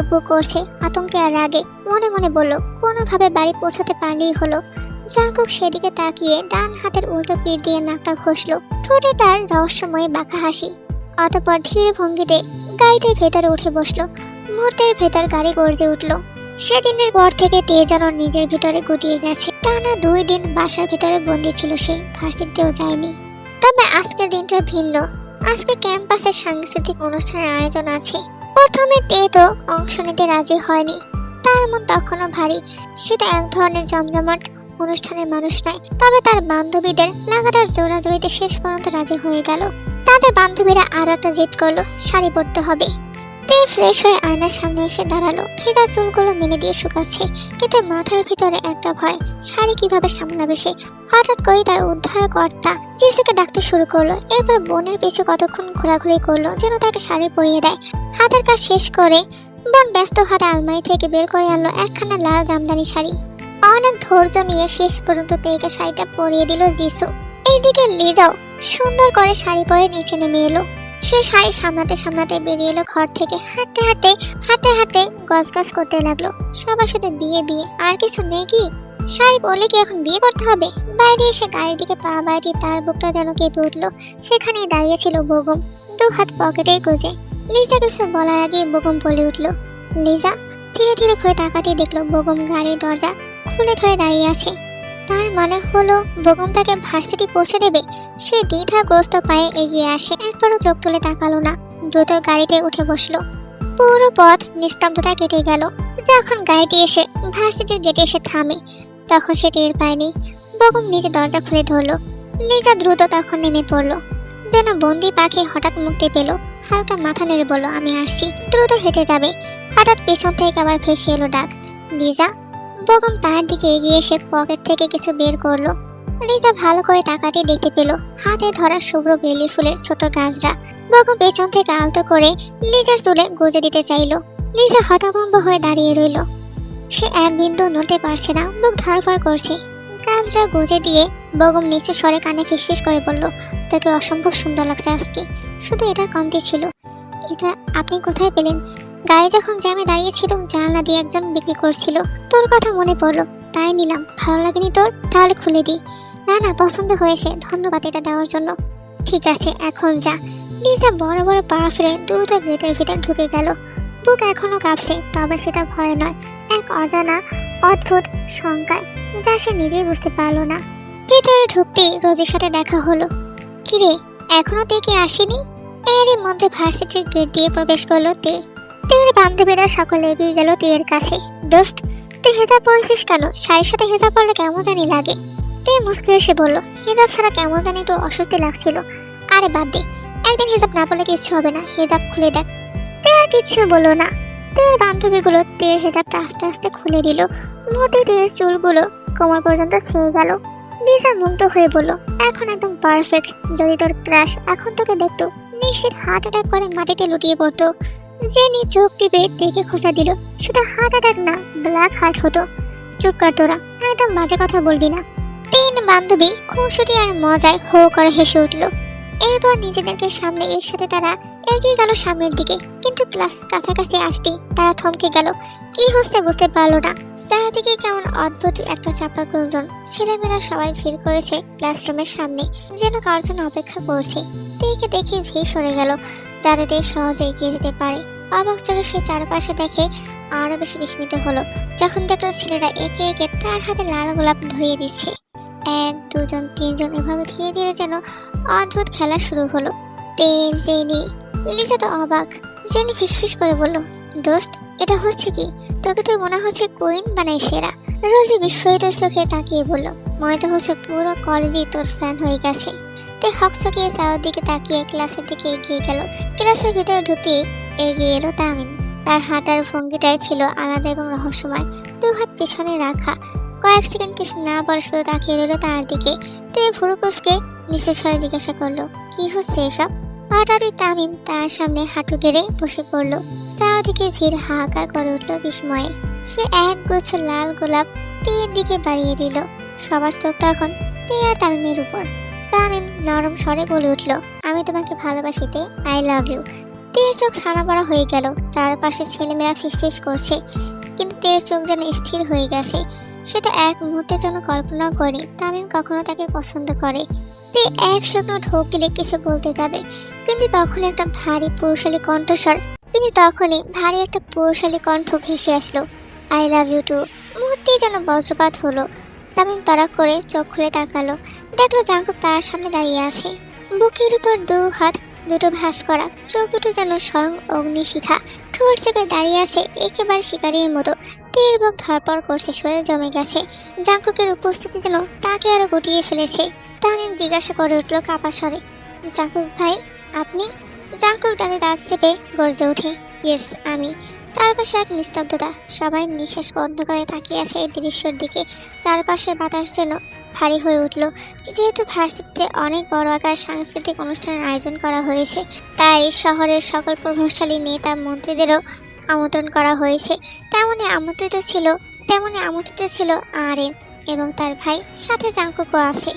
ধুকপুক করছে আতঙ্কে আর রাগে। মনে মনে বলল, কোনোভাবে বাড়ি পৌঁছাতে পারলেই হলো। জাঙ্কুক সেদিকে তাকিয়ে ডান হাতের উল্টো পিঠ দিয়ে নাকটা ঘষল। ঠোঁটে তার রহস্যময় বাঁকা হাসি। অতঃপর ধীরে ভঙ্গিতে গাড়িতে ভেতরে উঠে বসলো। মুহূর্তের ভেতর গাড়ি গর্জে উঠল। সেদিনের পর থেকে তে যেন নিজের ভিতরে গুটিয়ে গেছে। টানা 2 দিন বাসার ভিতরে বন্দি ছিল সে, ভার্সিটিতেও যায়নি। তবে আজকের দিনটা ভিন্ন। আজকে ক্যাম্পাসের সাংস্কৃতিক অনুষ্ঠানের আয়োজন আছে। প্রথমে তে তো অংশ নিতে রাজি হয়নি। তার মন তখনও ভারী। সে তো এক ধরনের জমজমাট অনুষ্ঠানের মানুষ নয়। তবে তার বান্ধবীদের লাগাতার জোরাজোরিতে শেষ পর্যন্ত রাজি হয়ে গেল। তাদের বান্ধবীরা আরো একটা জেদ করলো, শাড়ি পরতে হবে। তে ফ্রেশ হয়ে আয়নার সামনে এসে দাঁড়ালো। ভেজা চুলগুলো মেলে দিয়ে শুকাচ্ছে, কিন্তু মাথার ভিতরে একটা ভয়। শাড়ি কিভাবে সামলাবে সে? হঠাৎ করে তার উদ্ধারকর্তা জিসুকে ডাকতে শুরু করলো। এরপর বোনের পিছু কতক্ষণ ঘোরাঘুরি করলো যেন তাকে শাড়ি পরিয়ে দেয়। হাতের কাজ শেষ করে বোন ব্যস্ত হাতে আলমারি থেকে বের করে আনলো একখানা লাল জামদানি শাড়ি। অনেক ধৈর্য নিয়ে শেষ পর্যন্ত তেকে শাড়িটা পরিয়ে দিল জিসু। এইদিকে লিজাও সুন্দর করে শাড়ি পরে নিচে নেমে এলো। সে শাড়ি সামলাতে সামলাতে বেরিয়ে এলো ঘর থেকে। হাঁটতে হাঁটতে হাঁটতে হাঁটতে গজগজ করতে লাগলো, সবার সাথে বিয়ে বিয়ে, আর কিছু নেই কি? শাড়ি পরলে কি এখন বিয়ে করতে হবে? বাইরে এসে গাড়ির দিকে পা বাড়িয়ে তার বুকটা যেন কেঁপে উঠলো। সেখানেই দাঁড়িয়ে ছিল বেগম, 2 হাত পকেটে গুজে। লিজা কিছু বলার আগেই বেগম বলে উঠলো, লিজা। ধীরে ধীরে ঘুরে তাকাতেই দেখলো বেগম গাড়ির দরজা খুলে ধরে দাঁড়িয়ে আছে। তার মানে হলো বেগম তাকে ভার্সিটি পৌঁছে দেবে। সে দ্বিধাগ্রস্ত পায়ে এগিয়ে আসে, একবারও চোখ তুলে তাকালো না। দ্রুত গাড়িতে উঠে বসলো। পুরো পথ নিস্তব্ধতা কেটে গেল। যখন গাড়িটি এসে ভার্সিটির গেটে এসে থামে, তখন সে টের পায়নি বেগম নিজে দরজা খুলে ধরলো। লিজা দ্রুত তখন নেমে পড়লো। যেন বন্দি পাখি হঠাৎ মুক্তি পেল। হালকা মাথা নেড়ে বলল, আমি আসছি। দ্রুত হেঁটে যাবে। হঠাৎ পেছন থেকে আবার ভেসে এলো ডাক, লিজা। বেগম তার দিকে এগিয়ে এসে পকেট থেকে কিছু বের করলো। লিজা ভালো করে তাকাতে দেখতে পেল হাতে ধরা শুভ্র বেলি ফুলের ছোট গাছরা। বেগম পেছন থেকে আলতো করে লিজার চুলে গুজে দিতে চাইলো। লিজা হতভম্ব হয়ে দাঁড়িয়ে রইল। সে এক বিন্দু নড়তে পারছে না, বুক ধড়ফড় করছে। গাছরা গুজে দিয়ে বেগম নিচু স্বরে কানে ফিসফিস করে বলল, তোকে অসম্ভব সুন্দর লাগছে আজকে। শুধু এটার কমতি ছিল। এটা আপনি কোথায় পেলেন? গাড়ি যখন জ্যামে দাঁড়িয়েছিল জানলা দিয়ে একজন বিক্রি করছিল। তোর কথা মনে পড়লো, তাই নিলাম। ভালো লাগেনি তোর? তাহলে খুলে দি। না না, পছন্দ হয়েছে, ধন্যবাদ এটা দেওয়ার জন্য। ঠিক আছে, এখন যা। লিজা বড় বড় পা ফেলে দ্রুত গেটের ভিতর ঢুকে গেল। বুক এখনো কাঁপছে, তবে সেটা ভয় নয়, এক অজানা অদ্ভুত শঙ্কায়, যা সে নিজেই বুঝতে পারলো না। ভিতরে ঢুকতেই রোজির সাথে দেখা হলো। কিরে, এখনো তে কি আসেনি? এরই মধ্যে ভার্সিটির গেট দিয়ে প্রবেশ করলো তে। তের বান্ধবীরা সকলে এগিয়ে গেল তের কাছে। দোস্ত, তুই হেজাব পরেছিস কেন? শাড়ির সাথে হেজাব পরলে কেমন জানি লাগে। তে মুস্কি এসে বলল, হেজাব ছাড়া কেমন জানি একটু অস্বস্তি লাগছিল। আরে বাদ দে, একদিন হেজাব না পরলে কিচ্ছু হবে না, হেজাব খুলে দেখ। তে আর কিচ্ছু বললো না। তের বান্ধবীগুলো তের হেজাবটা আস্তে আস্তে খুলে দিল। মুহূর্তে তের চুলগুলো কোমর পর্যন্ত ছেয়ে গেল। লিজা মুগ্ধ হয়ে বলল, এখন একদম পারফেক্ট। যদি তোর ক্রাশ এখন তোকে দেখতো, নিশ্চিত হার্ট অ্যাটাক করে মাটিতে লুটিয়ে পড়তো। জেনি চোখ টিপে দেখে খোঁচা দিল। শুধু হার্ট অ্যাটাক না, ব্ল্যাক হার্ট হতো। চুপ কর তোরা, একদম বাজে কথা বলবি না। 3 বান্ধবী খুশি আর মজায় হো করে হেসে উঠল। এরপর নিজেদেরকে সামনে একসাথে তারা এগিয়ে গেল সামনের দিকে। কিন্তু ক্লাসের কাছাকাছি আসতেই তারা থমকে গেল। কি হচ্ছে বুঝতে পারলো না। চারদিকে কেমন অদ্ভুত একটা চাপা গুঞ্জন। ছেলেমেয়েরা সবাই ভিড় করেছে ক্লাসরুমের সামনে, যেন কার জন্য অপেক্ষা করছে। দেখে দেখে ভিড় সরে গেল, যাতে সহজে এগিয়ে যেতে পারে। অবাক চোখে সে চারপাশে দেখে আরো বেশি বিস্মিত হলো যখন দেখলো ছেলেরা একে একে তার হাতে লাল গোলাপ ধরিয়ে দিচ্ছে। 1, 2 জন, 3 জন, এভাবে ধীরে ধীরে যেন অদ্ভুত খেলা শুরু হলো। তেল, জেনি, লিজা তো অবাক। জেনি ফিসফিস করে বলল, দোস্ত, এটা হচ্ছে কি? তোকে তো মনে হচ্ছে কুইন বানাই সেরা। রোজি বিস্ফোরিত চোখে তাকিয়ে বলল, মনে তো হচ্ছে পুরো কলেজই তোর ফ্যান হয়ে গেছে। তে হকচকিয়ে চারদিকে তাকিয়ে ক্লাসের দিকে এগিয়ে গেল। ক্লাসের ভিতরে ঢুকে এগিয়ে এলো তামিম। তার হাঁটার ভঙ্গিটাই ছিল আলাদা এবং রহস্যময়। 2 হাত পেছনে রাখা। কয়েক সেকেন্ড কিছু না বলে শুধু তাকিয়ে রইল তার দিকে। তে ভুরু কুঁচকে নিচের স্বরে জিজ্ঞাসা করলো, কি হচ্ছে এসব? হঠাৎই তামিম তার সামনে হাঁটু গেড়ে বসে পড়লো। চারদিকে ভিড় হাহাকার করে উঠল বিস্ময়ে। সে এক গুচ্ছ লাল গোলাপ তের দিকে বাড়িয়ে দিল। সবার চোখ তখন তে আর তামিমের উপর। তামিম নরম স্বরে বলে উঠল, আমি তোমাকে ভালোবাসিতে, আই লাভ ইউ। তের চোখ ছানা বড়া হয়ে গেল। চারপাশে ছেলেমেয়েরা ফিসফিস করছে, কিন্তু তের চোখ যেন স্থির হয়ে গেছে। সে তো এক মুহূর্তের জন্য কল্পনাও করেনি তামিম কখনো তাকে পছন্দ করে। তে এক শুকনো ঢোক গিলে কিছু বলতে যাবে, কিন্তু তখনই একটা ভারী পুরুষালী কণ্ঠ ভেসে আসলো, আই লাভ ইউ টু। মুহূর্তেই যেন বজ্রপাত হলো। তামিম তাড়া করে চোখ খুলে তাকালো, দেখলো জাঙ্কুক তার সামনে দাঁড়িয়ে আছে। বুকের উপর দু হাত দুটো ভাঁজ করা, চোখ দুটো যেন স্বয়ং অগ্নিশিখা, ঠোঁট চেপে দাঁড়িয়ে আছে একেবারে শিকারীর মতো। তীর বুক ধরপড় করছে, শরীরে জমে গেছে। জাঙ্কুকের উপস্থিতি যেন তাকে আরো গুটিয়ে ফেলেছে। তামিম জিজ্ঞাসা করে উঠল কাপা স্বরে, জাঙ্কুক ভাই আপনি? জাঙ্কুক দাঁতে দাঁত চেপে গর্জে ওঠে, ইয়েস আমি। চারপাশে এক নিস্তব্ধতা, সবাই নিঃশ্বাস বন্ধ করে তাকিয়ে আছে এই দৃশ্যের দিকে। চারপাশে বাতাস যেন ভারী হয়ে উঠল। যেহেতু ভার্সিটিতে অনেক বড় আকার সাংস্কৃতিক অনুষ্ঠানের আয়োজন করা হয়েছে, তাই শহরের সকল প্রভাবশালী নেতা মন্ত্রীদেরও আমন্ত্রণ করা হয়েছে। তেমনি আমন্ত্রিত ছিল আরএম এবং তার ভাই, সাথে জাঙ্কুকও আছে।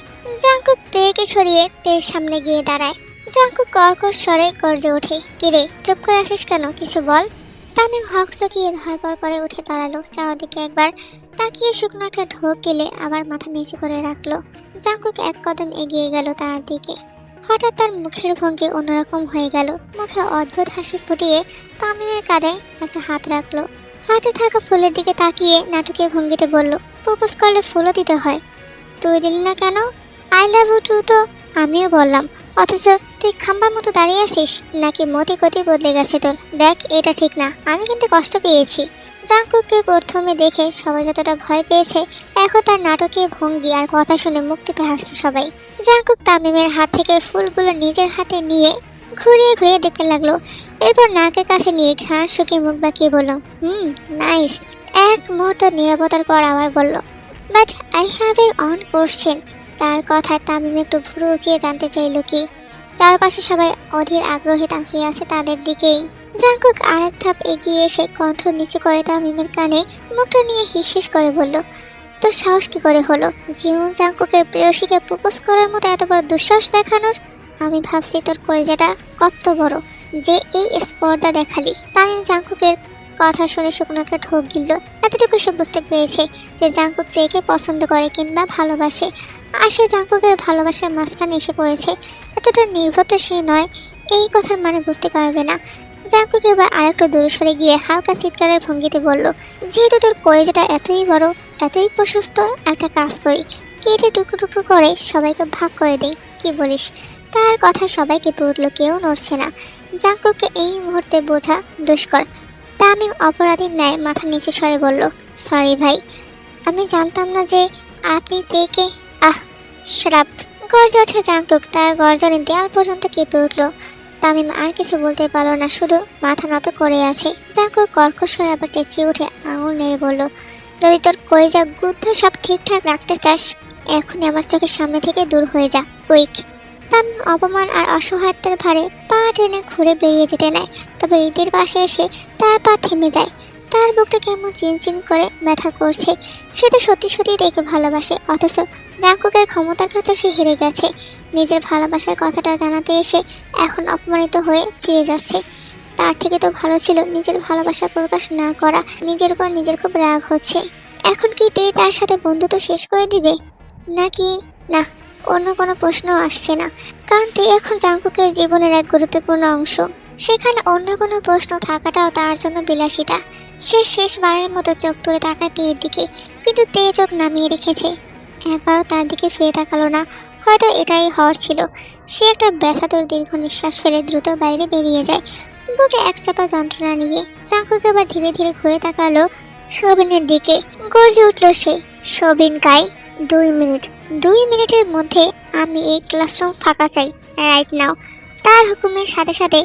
জাঙ্কুক তেকে ছড়িয়ে তের সামনে গিয়ে দাঁড়ায়। জাঙ্কুক কর্কশ স্বরে গর্জে ওঠে, কিরে চুপ করে আছিস কেন, কিছু বল। তামিম হক চকিয়ে ধরপড় করে উঠে দাঁড়ালো, চারদিকে একবার তাকিয়ে শুকনো একটা ঢোক গেলে আবার মাথা নিচু করে রাখলো। জাঙ্কুক এক কদম এগিয়ে গেল তার দিকে। হঠাৎ তার মুখের ভঙ্গি অন্যরকম হয়ে গেল। মুখে অদ্ভুত হাসি ফুটিয়ে তামিমের কাঁধে একটা হাত রাখলো। হাতে থাকা ফুলের দিকে তাকিয়ে নাটকীয় ভঙ্গিতে বলল, প্রপোজ করলে ফুলও দিতে হয়, তুই দিলি না কেন? আই লাভ ইউ টু তো আমিও বললাম, অথচ তুই খাম্বার মতো দাঁড়িয়ে আছিস। নাকি মতি গতি বদলে গেছে তোর? দেখ এটা ঠিক না, আমি কিন্তু কষ্ট পেয়েছি। জাঙ্কুককে প্রথমে দেখে সবাই যতটা ভয় পেয়েছে, এখন তার নাটকীয় ভঙ্গি আর কথা শুনে মুখ টিপে হাসছে সবাই। জাঙ্কুক তামিমের হাত থেকে ফুলগুলো নিজের হাতে নিয়ে ঘুরিয়ে ঘুরিয়ে দেখতে লাগলো। এরপর নাকের কাছে নিয়ে ঘাস শুকিয়ে মুখ বাঁকিয়ে বলল, নাইস। এক মুহূর্ত নীরবতার পর আবার বলল, but I have a on question. তার কথায় তামিম একটু ভুরু উঁচিয়ে জানতে চাইল কি। চারপাশে সবাই অধীর আগ্রহে তাকিয়ে আছে তাদের দিকেই। জাঙ্কুক আরেক ধাপ এগিয়ে এসে কণ্ঠ নিচু করে তামিমের কানে মুখটা নিয়ে হিসহিস করে বলল, তোর সাহস কি করে হলো জীবন জাঙ্কুকের প্রেয়সীকে প্রপোজ করার মতো এত বড় দুঃসাহস দেখানোর? আমি ভাবছি তোর কলিজাটা কত বড় যে এই স্পর্ধা দেখালি। তামিম জাঙ্কুকের কথা শুনে শুকনো একটা ঢোক গিলল। এতটুকু সে বুঝতে পেরেছে যে জাঙ্কুক প্রেকে পছন্দ করে কিংবা ভালোবাসে, আর সে জাঙ্কুকের ভালোবাসার মাঝখানে এসে পড়েছে। এতটা নির্ভর সে নয়, এই কথার মানে বুঝতে পারবে না। জাঙ্কুক এবার আরেকটু দূরে সরে গিয়ে হালকা চিৎকারের ভঙ্গিতে বলল, যেহেতু তোর কলেজাটা এতই বড়, এতই প্রশস্ত, একটা কাজ করি, কেটে টুকরো টুকরো করে সবাইকে ভাগ করে দিই, কি বলিস? তার কথা সবাই কেঁপে উঠল, কেউ নড়ছে না। জাঙ্কুককে এই মুহূর্তে বোঝা দুষ্কর। তামিম অপরাধীর ন্যায় মাথা নিচে সরে বলল, সরি ভাই, আমি জানতাম না যে আপনি তেকে। শ্রাপ গর্জে ওঠে জাঙ্কুক, তার গর্জনে দেয়াল পর্যন্ত কেঁপে উঠল। তামিম আর কিছু বলতে পারল না, শুধু মাথা নত করে আছে। জাঙ্কুক কর্কশ হয়ে আবার চেঁচিয়ে উঠে আঙুল নেড়ে বলল, যদি তোর কলিজা গুদ্ধ সব ঠিকঠাক রাখতে চাস, এখনই আমার চোখের সামনে থেকে দূর হয়ে যা, কুইক। তামিম অপমান আর অসহায়ত্বের ভারে পা টেনে ঘুরে বেরিয়ে যেতে নেয়, তবে হৃদের পাশে এসে তার পা থেমে যায়। তার বুকটা কেমন চিনচিন করে ব্যথা করছে। সে তো সত্যি সত্যি দেখে ভালোবাসে, অথচ জাঙ্কুকের ক্ষমতার কাছে সে হেরে গেছে। নিজের ভালোবাসার কথাটা জানাতে এসে এখন অপমানিত হয়ে ফিরে যাচ্ছে। তার থেকে তো ভালো ছিল নিজের ভালোবাসা প্রকাশ না করা। নিজের উপর নিজের খুব রাগ হচ্ছে। এখন কি তে তার সাথে বন্ধুত্ব শেষ করে দিবে, নাকি না অন্য কোনো প্রশ্ন আসছে না, কারণ তে এখন জাঙ্কুকের জীবনের এক গুরুত্বপূর্ণ অংশ। সেখানে অন্য কোনো প্রশ্ন থাকাটাও তার জন্য বিলাসিতা। সে শেষবারের মতো চোখ তুলে তাকায় তের দিকে, কিন্তু তে চোখ নামিয়ে রেখেছে, একবারও তার দিকে ফিরে তাকালো না। হয়তো এটাই হওয়ার ছিল। সে একটা ব্যথাতুর দীর্ঘ নিঃশ্বাস ফেলে দ্রুত বাইরে বেরিয়ে যায়, বুকে এক চাপা যন্ত্রণা নিয়ে। জাঙ্কুক আবার ধীরে ধীরে ঘুরে তাকালো শোভিনের দিকে। গর্জে উঠল সে, শোভিন কাই, 2 মিনিটের মধ্যে আমি এই ক্লাসরুম ফাঁকা চাই, রাইট নাও। তার হুকুমের সাথে সাথে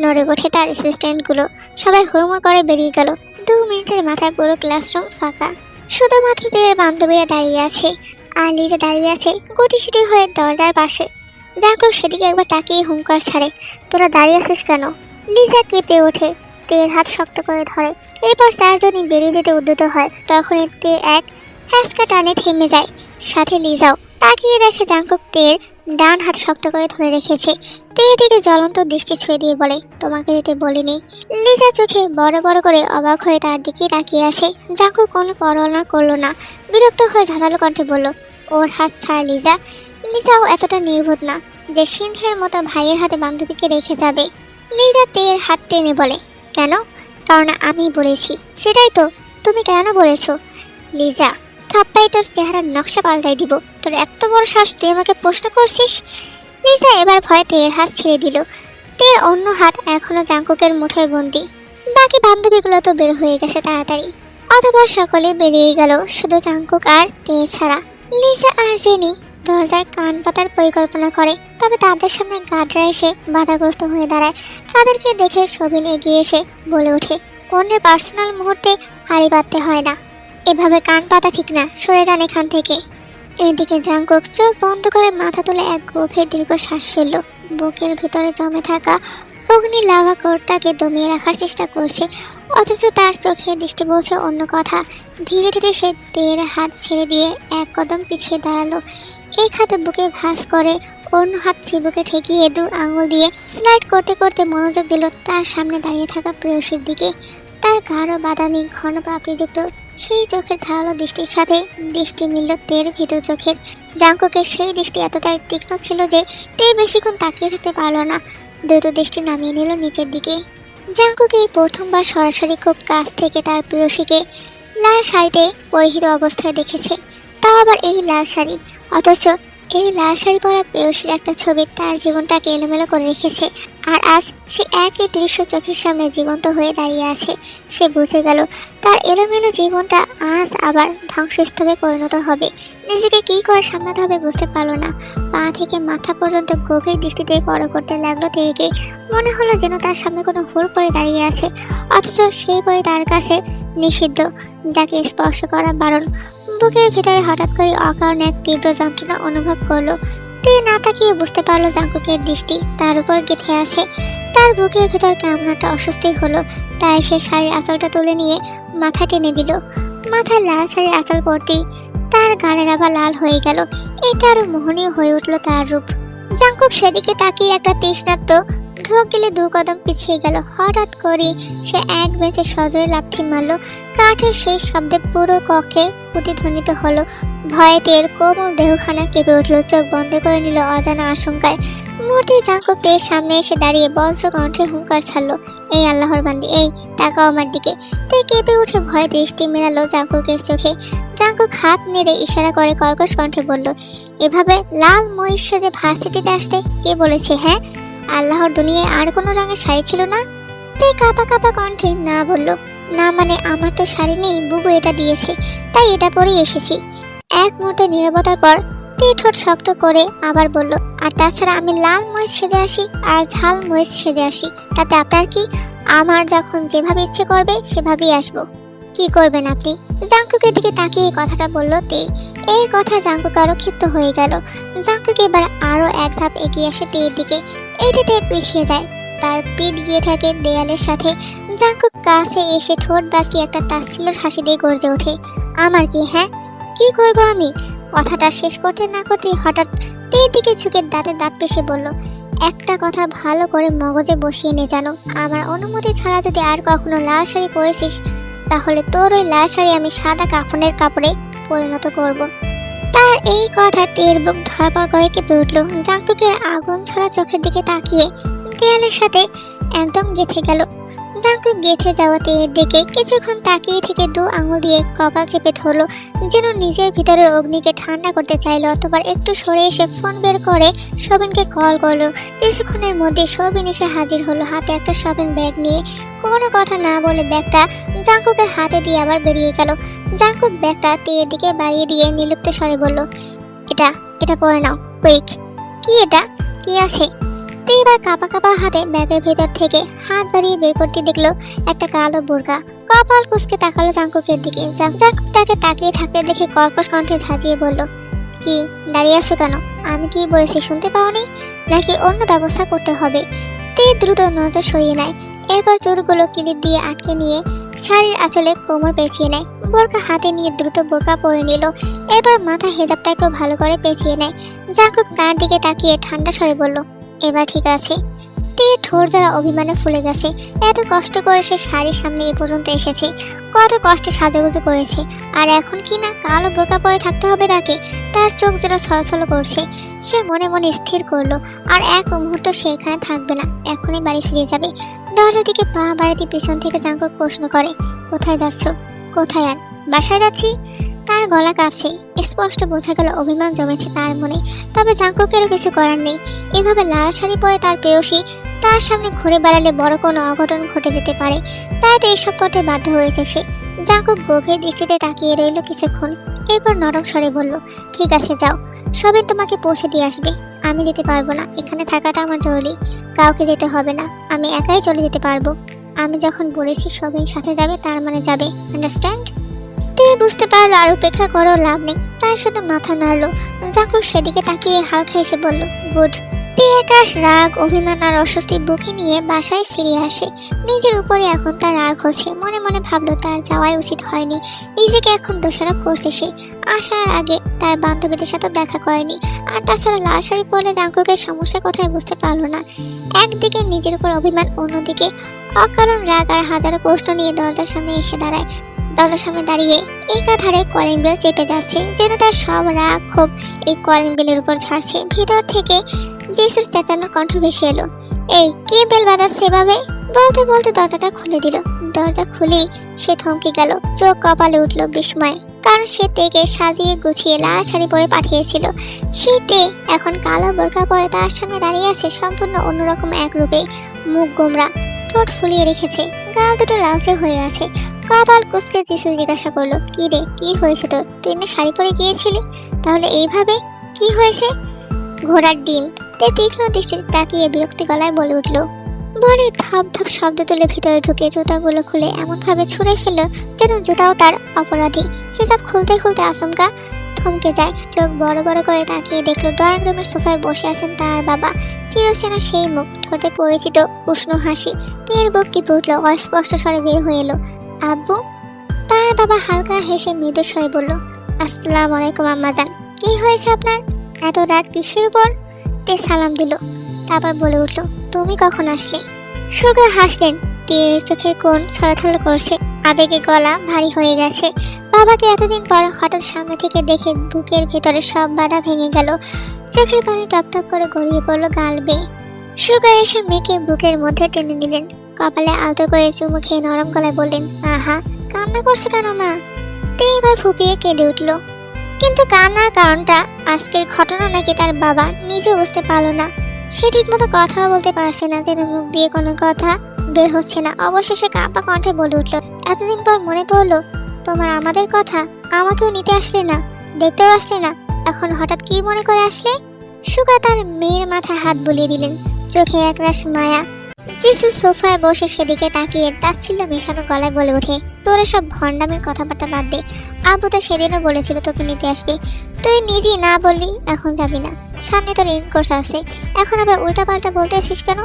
নড়ে ওঠে তার অ্যাসিস্ট্যান্টগুলো। সবাই হুড়মুড় করে বেরিয়ে গেল। 2 মিনিটের মাথায় পুরো ক্লাসরুম ফাঁকা। শুধুমাত্র তাদের বান্ধবীরা দাঁড়িয়ে আছে, আর লিজা দাঁড়িয়ে আছে গুটিসুটি হয়ে দরজার পাশে। জাঙ্কুক সেদিকে একবার তাকিয়ে হুঙ্কার ছাড়ে, তোরা দাঁড়িয়ে আছিস কেন? লিজা কেঁপে ওঠে, তের হাত শক্ত করে ধরে। এরপর চারজনই বেরিয়ে যেতে উদ্যত হয়। তখন তে এক হ্যাঁচকা টানে থেমে যায়, সাথে লিজাও। তাকিয়ে দেখে জাঙ্কুক তের ডান হাত শক্ত করে ধরে রেখেছে। তের দিকে জ্বলন্ত দৃষ্টি ছুঁয়ে দিয়ে বলে, তোমাকে দিতে বলিনি। লিজা চোখে বড় বড় করে অবাক হয়ে তার দিকে তাকিয়ে আছে। জাঙ্কুক কোনো পরোয়া করলো না, বিরক্ত হয়ে ঝাঁঝালো কণ্ঠে বলল, ওর হাত ছাড় লিজা। লিজাও এতটা নির্বোধ না যে সিংহের মতো ভাইয়ের হাতে বান্ধবীকে রেখে যাবে। লিজা তের হাত টেনে বলে, কেন? কারণ আমি বলেছি। সেটাই তো, তুমি কেন বলেছো? লিজা, থাপ্পাই তোর চেহারার নকশা পাল্টাই দিব। তোর এত বড় শ্বাস, তুই আমাকে প্রশ্ন করছিস? লিজা এবার ভয়ে তের হাত ছেড়ে দিল। তের অন্য হাত এখনো জাঙ্কুকের মুঠোয় বন্দি। বাকি বান্ধবীগুলো তো বের হয়ে গেছে তাড়াতাড়ি। অতঃপর সকলে বেরিয়ে গেল, শুধু জাঙ্কুক আর তে ছাড়া। লিজা আর জেনি দরজায় কান পাতার পরিকল্পনা করে, তবে তাদের সামনে গার্ডরা এসে বাধাগ্রস্ত হয়ে দাঁড়ায়। তাদেরকে দেখে সবিন এগিয়ে এসে বলে ওঠে, অন্যের পার্সোনাল মুহূর্তে হাড়ি বাঁধতে হয় না, এভাবে কান পাতা ঠিক না, সরে যান এখান থেকে। এদিকে জাঙ্কুক চোখ বন্ধ করে মাথা তুলে এক গভীর দীর্ঘ শ্বাস ফেলল। বুকের ভিতরে জমে থাকা অগ্নি লাভা কোটটাকে দমিয়ে রাখার চেষ্টা করছে, অথচ তার চোখে দৃষ্টি বলছে অন্য কথা। ধীরে ধীরে সে তের হাত ছেড়ে দিয়ে এক কদম পিছিয়ে দাঁড়ালো। এক হাতে বুকে ভাঁজ করে অন্য হাত চিবুকে ঠেকিয়ে দু আঙুল দিয়ে স্লাইড করতে করতে মনোযোগ দিল তার সামনে দাঁড়িয়ে থাকা প্রেয়সীর দিকে। তার গাঢ় বাদামি ঘন পাপড়িযুক্ত সেই চোখের ধারালো দৃষ্টির সাথে দৃষ্টি মিলল তের ভীতু চোখের। জাঙ্কুকের সেই দৃষ্টি এতটাই তীক্ষ্ণ ছিল যে তে বেশিক্ষণ তাকিয়ে থাকতে পারল না, দ্রুত দৃষ্টি নামিয়ে নিল নিচের দিকে। জাঙ্কুক এই প্রথমবার সরাসরি খুব কাছ থেকে তার প্রেয়সীকে লাল শাড়িতে পরিহিত অবস্থায় দেখেছে, তাও আবার এই লাল শাড়ি। অথচ এই লাল শাড়ি পরা প্রেয়সীর একটা ছবি তার জীবনটাকে এলোমেলো করে রেখেছে। আর আজ সে একই দৃশ্য চোখের সামনে জীবন্ত হয়ে দাঁড়িয়ে আছে। সে বুঝে গেল তার এলোমেলো জীবনটা আজ আবার ধ্বংসস্তূপে পরিণত হবে। নিজেকে কী করে সামলাতে হবে বুঝতে পারল না। পা থেকে মাথা পর্যন্ত গভীর দৃষ্টিতে বড় করতে লাগলো থেকে। মনে হলো যেন তার সামনে কোনো হুড় পরে দাঁড়িয়ে আছে, অথচ সেই পরে তার কাছে নিষিদ্ধ, যাকে স্পর্শ করা বারণ। বুকের ভিতরে হঠাৎ করে অকারণে এক তীব্র যন্ত্রণা অনুভব করলো। তে না তাকিয়ে বুঝতে পারলো জাঙ্কুকের দৃষ্টি তার উপর গেঁথে আছে। তার বুকের ভিতর কেমন একটা অস্বস্তি হলো, তাই সে শাড়ির আঁচলটা তুলে নিয়ে মাথা টেনে দিল। মাথায় লাল শাড়ির আঁচল পড়তেই তার গানের আবার লাল হয়ে গেল। এটা আরো মোহনীয় হয়ে উঠল তার রূপ। জাঙ্কুক সেদিকে তাকিয়ে একটা তৃষ্ণার্ত ঢোক গেলে দু কদম পিছিয়ে গেল। হঠাৎ করে সে এক বেঁচে সজোরে লাথি মারল। কাঠের সেই শব্দে পুরো কক্ষে প্রতিধ্বনিত হলো। ভয়ে তের কোমল দেহখানা কেঁপে উঠল, চোখ বন্ধ করে নিল অজানা আশঙ্কায়। মুহূর্তে জাঙ্কুক তের সামনে এসে দাঁড়িয়ে বজ্র কণ্ঠে হুঙ্কার ছাড়লো, এই আল্লাহর বান্দি, এই তাকাও আমার দিকে। তে কেঁপে উঠে ভয়ে দৃষ্টি মেলালো জাঙ্কুকের চোখে। জাঙ্কুক হাত নেড়ে ইশারা করে কর্কশ কণ্ঠে বলল, এভাবে লাল মরিচ সেজে ভার্সিটিতে আসতে কে বলেছে? হ্যাঁ, আল্লাহর দুনিয়ায় আর কোনো রঙের শাড়ি ছিল না? তে কাঁপা কাঁপা কণ্ঠে না বলল, না মানে আমার তো শাড়ি নেই, বুবু এটা দিয়েছে, তাই এটা পরেই এসেছি। এক মুহূর্তে নীরবতার পর তে ঠোঁট শক্ত করে আবার বলল, আর তাছাড়া আমি লাল মরিচ সেজে আসি আর ঝাল মরিচ সেজে আসি, তাতে আপনার কি? আমার যখন যেভাবে ইচ্ছে করবে সেভাবেই আসবো। কি করবেন আপনি? জাঙ্কুকের দিকে তাকিয়ে কথাটা বলল তে। এই কথা জাঙ্কুক আরো ক্ষিপ্ত হয়ে গেল। জাঙ্কুক এবার আরো এক ধাপ এগিয়ে আসে তের দিকে। এতে পিছিয়ে যায়, তার পিঠ গিয়ে থাকে দেয়ালের সাথে। জাঙ্কুক কাছে এসে ঠোঁট বাকি একটা তাচ্ছিল্যের হাসি দিয়ে গর্জে ওঠে, আমার কি? হ্যাঁ, কি করবো আমি? কথাটা শেষ করতে না করতেই হঠাৎ তের দিকে ঝুঁকে দাঁতে দাঁত পেশে বলল, একটা কথা ভালো করে মগজে বসিয়ে নে জানো, আমার অনুমতি ছাড়া যদি আর কখনো লাল শাড়ি পরেছিস তাহলে তোর ওই লাল শাড়ি আমি সাদা কাফনের কাপড়ে পরিণত করব। তার এই কথা তের বুক ধরপড় করে কেঁপে উঠল। জাঙ্কুকের আগুন ছড়া চোখের দিকে তাকিয়ে দেয়ালের সাথে একদম গেঁথে গেল। জাঙ্কুক গেঁথে যাওয়া তের দিকে কিছুক্ষণ তাকিয়ে থেকে দু আঙুল দিয়ে কপাল চেপে ধরলো, যেন নিজের ভিতরে অগ্নিকে ঠান্ডা করতে চাইলো। অতবার একটু সরে এসে ফোন বের করে সবিনকে কল করলো। কিছুক্ষণের মধ্যে সবিন এসে হাজির হলো, হাতে একটা শপিং ব্যাগ নিয়ে। কোনো কথা না বলে ব্যাগটা জাঙ্কুকের হাতে দিয়ে আবার বেরিয়ে গেল। জাঙ্কুক ব্যাগটা তের দিকে বাড়িয়ে দিয়ে নির্লিপ্ত স্বরে বলল, এটা এটা পরে নাও, কুইক। কি এটা? কি আছে? এবার কাঁপা কাঁপা হাতে ব্যাগের ভেতর থেকে হাত বাড়িয়ে বের করতে দেখলো একটা কালো বোরকা। কপাল কুঁচকে তাকালো জাঙ্কুকের দিকে। জাঙ্কুক তাকে তাকিয়ে থাকতে দেখে কর্কশ কণ্ঠে ঝাঁঝিয়ে বলল, কি দাঁড়িয়ে আছো কেন? আমি কি বলেছি শুনতে পাওনি? নাকি অন্য ব্যবস্থা করতে হবে? তে দ্রুত নজর সরিয়ে নেয়, এরপর চুলগুলো কিলিপ দিয়ে আটকে নিয়ে শাড়ির আঁচলে কোমর পেঁচিয়ে নেয়। বোরকা হাতে নিয়ে দ্রুত বোরকা পরে নিল। এবার মাথা হেজাবটাকেও ভালো করে পেঁচিয়ে নেয়। জাঙ্কুক তার দিকে তাকিয়ে ঠান্ডা স্বরে বলল, এবার ঠিক আছে। ঠোঁট যারা অভিমানে ফুলে গেছে। এত কষ্ট করে সে শাড়ির সামনে এ পর্যন্ত এসেছে, কত কষ্টে সাজাগুজু করেছে, আর এখন কি না কালো বোরকা পরে থাকতে হবে তাকে। তার চোখ যেন ছলছল করছে। সে মনে মনে স্থির করলো আর এক মুহূর্ত সে এখানে থাকবে না, এখনই বাড়ি ফিরে যাবে। দরজার দিকে পা বাড়াতে পেছন থেকে জাঙ্কুক প্রশ্ন করে, কোথায় যাচ্ছ? কোথায়? আর বাসায় যাচ্ছি। তার গলা কাঁপছে, স্পষ্ট বোঝা গেল অভিমান জমেছে তার মনে। তবে জাঙ্কুকেরও কিছু করার নেই। এভাবে লাল শাড়ি পরে তার প্রেয়সী তার সামনে ঘুরে বেড়ালে বড় কোনো অঘটন ঘটে যেতে পারে। তাই তো এইসব করতে বাধ্য হয়েছে সে। জাঙ্কুক গভীর দৃষ্টিতে তাকিয়ে রইল কিছুক্ষণ, এরপর নরম স্বরে বলল, ঠিক আছে যাও, সবে তোমাকে পৌঁছে দিয়ে আসবে। আমি যেতে পারবো না, এখানে থাকাটা আমার জরুরি। কাউকে যেতে হবে না, আমি একাই চলে যেতে পারবো। আমি যখন বলেছি সবিন সাথে যাবে তার মানে যাবে, আন্ডারস্ট্যান্ড? বুঝতে পারলো আর উপেক্ষা করেও লাভ নেই, তাই শুধু মাথা নাড়লো। জাঙ্কুক সেদিকে তাকিয়ে হালকা এসে বলল, গুড। আকাশ রাগ, অভিমান আর অস্বস্তি বুকে নিয়ে বাসায় ফিরে আসে। নিজের উপরে এখন তার রাগ হচ্ছে। মনে মনে ভাবলো তার যাওয়াই উচিত হয়নি। নিজেকে এখন দোষারোপ করছে সে। আসার আগে তার বান্ধবীদের সাথে দেখা করেনি। আর তাছাড়া লাল শাড়ি পরলে জাঙ্কুকের সমস্যা কোথায় বুঝতে পারলো না। একদিকে নিজের উপর অভিমান, অন্যদিকে অকারণ রাগ আর হাজারো প্রশ্ন নিয়ে দরজার সামনে এসে দাঁড়ায়। দরজার সামনে দাঁড়িয়ে একাধারে কলিং বেল চেপে যাচ্ছে, যেন তার সব রাগ ক্ষোভ এই কলিং বেলের উপর ঝাড়ছে। ভিতর থেকে জেসুর চেঁচানোর কণ্ঠ ভেসে এলো, এই কে বেল বাজাচ্ছে এভাবে? বলতে বলতে দরজাটা খুলে দিল। দরজা খুলেই সে থমকে গেল, চোখ কপালে উঠল বিস্ময়ে। কারণ সে তেকে সাজিয়ে গুছিয়ে লাল শাড়ি পরে পাঠিয়েছিল। শীতে এখন কালো বোরকা পরে তার সামনে দাঁড়িয়ে আছে সম্পূর্ণ অন্যরকম এক রূপে। মুখ গোমরা, ঠোঁট ফুলিয়ে রেখেছে, গাল দুটো লালচে হয়ে আছে। কপাল কুঁচকে জিসু জিজ্ঞাসা করলো, কি রে, কি হয়েছে তোর? তুই না শাড়ি পরে গিয়েছিলি, তাহলে এইভাবে কি হয়েছে? ঘোড়ার ডিম। তীক্ষ্ণ দৃষ্টিতে তাকিয়ে বিরক্তি গলায় বলে উঠল। বলে ধপ ধপ শব্দ তুলে ভিতরে ঢুকে জুতাগুলো খুলে এমন ভাবে ছুঁড়ে ফেলল যেন জুতাও তার অপরাধী। হিজাব খুলতে খুলতে আচমকা থমকে যায়। চোখ বড় বড় করে তাকিয়ে দেখলো ড্রয়িং রুমের সোফায় বসে আছেন তার বাবা। চিরচেনা সেই মুখ, ঠোঁটে পরিচিত উষ্ণ হাসি। তের বুক কেঁপে উঠল, অস্পষ্ট স্বরে বের হয়ে এলো, আব্বু। তার বাবা হালকা হেসে মৃদু স্বরে বলল, আসসালামু আলাইকুম আম্মাজান। কি হয়েছে আপনার? এত রাগ কিসের উপর? তে সালাম দিল, তারপর বলে উঠল, তুমি কখন আসলে? সুগা হাসলেন। তের চোখের কোণ ছলছল করছে, আবেগে গলা ভারী হয়ে গেছে। বাবাকে এতদিন পর হঠাৎ সামনে থেকে দেখে বুকের ভেতরে সব বাধা ভেঙে গেল। চোখের পানি টপটপ করে গড়িয়ে পড়ল গাল বেয়ে। সুগা এসে মেয়েকে বুকের মধ্যে টেনে নিলেন, কপালে আলতো করে চুমু খেয়ে নরম গলায় বললেন, আহা, কান্না করছে কেন মা? তে এবার ফুপিয়ে কেঁদে উঠল। কিন্তু কান্নার কারণটা আজকের ঘটনা নাকি তার বাবা নিজেও বুঝতে পারলো না। সে ঠিক মতো কথাও বলতে পারছে না, যেন মুখ দিয়ে কোনো কথা বের হচ্ছে না। অবশেষে কাঁপা কণ্ঠে বলে উঠল, এতদিন পর মনে পড়লো তোমার আমাদের কথা? আমাকেও নিতে আসলে না, দেখতেও আসলে না, এখন হঠাৎ কি মনে করে আসলে? সুগা তার মেয়ের মাথায় হাত বুলিয়ে দিলেন, চোখে একরাশ মায়া। জিসু সোফায় বসে সেদিকে তাকিয়ে তাচ্ছিল্য মেশানো গলায় বলে ওঠে, তোর সব ভণ্ডামির কথাবার্তা বাদ দে। আব্বু তো সেদিনও বলেছিল তোকে নিতে আসবে, তুই নিজেই না বললি এখন যাবি না। সামনে তোর ইনকোর্স আছে, এখন আবার উল্টা পাল্টা বলতে আসিস কেন?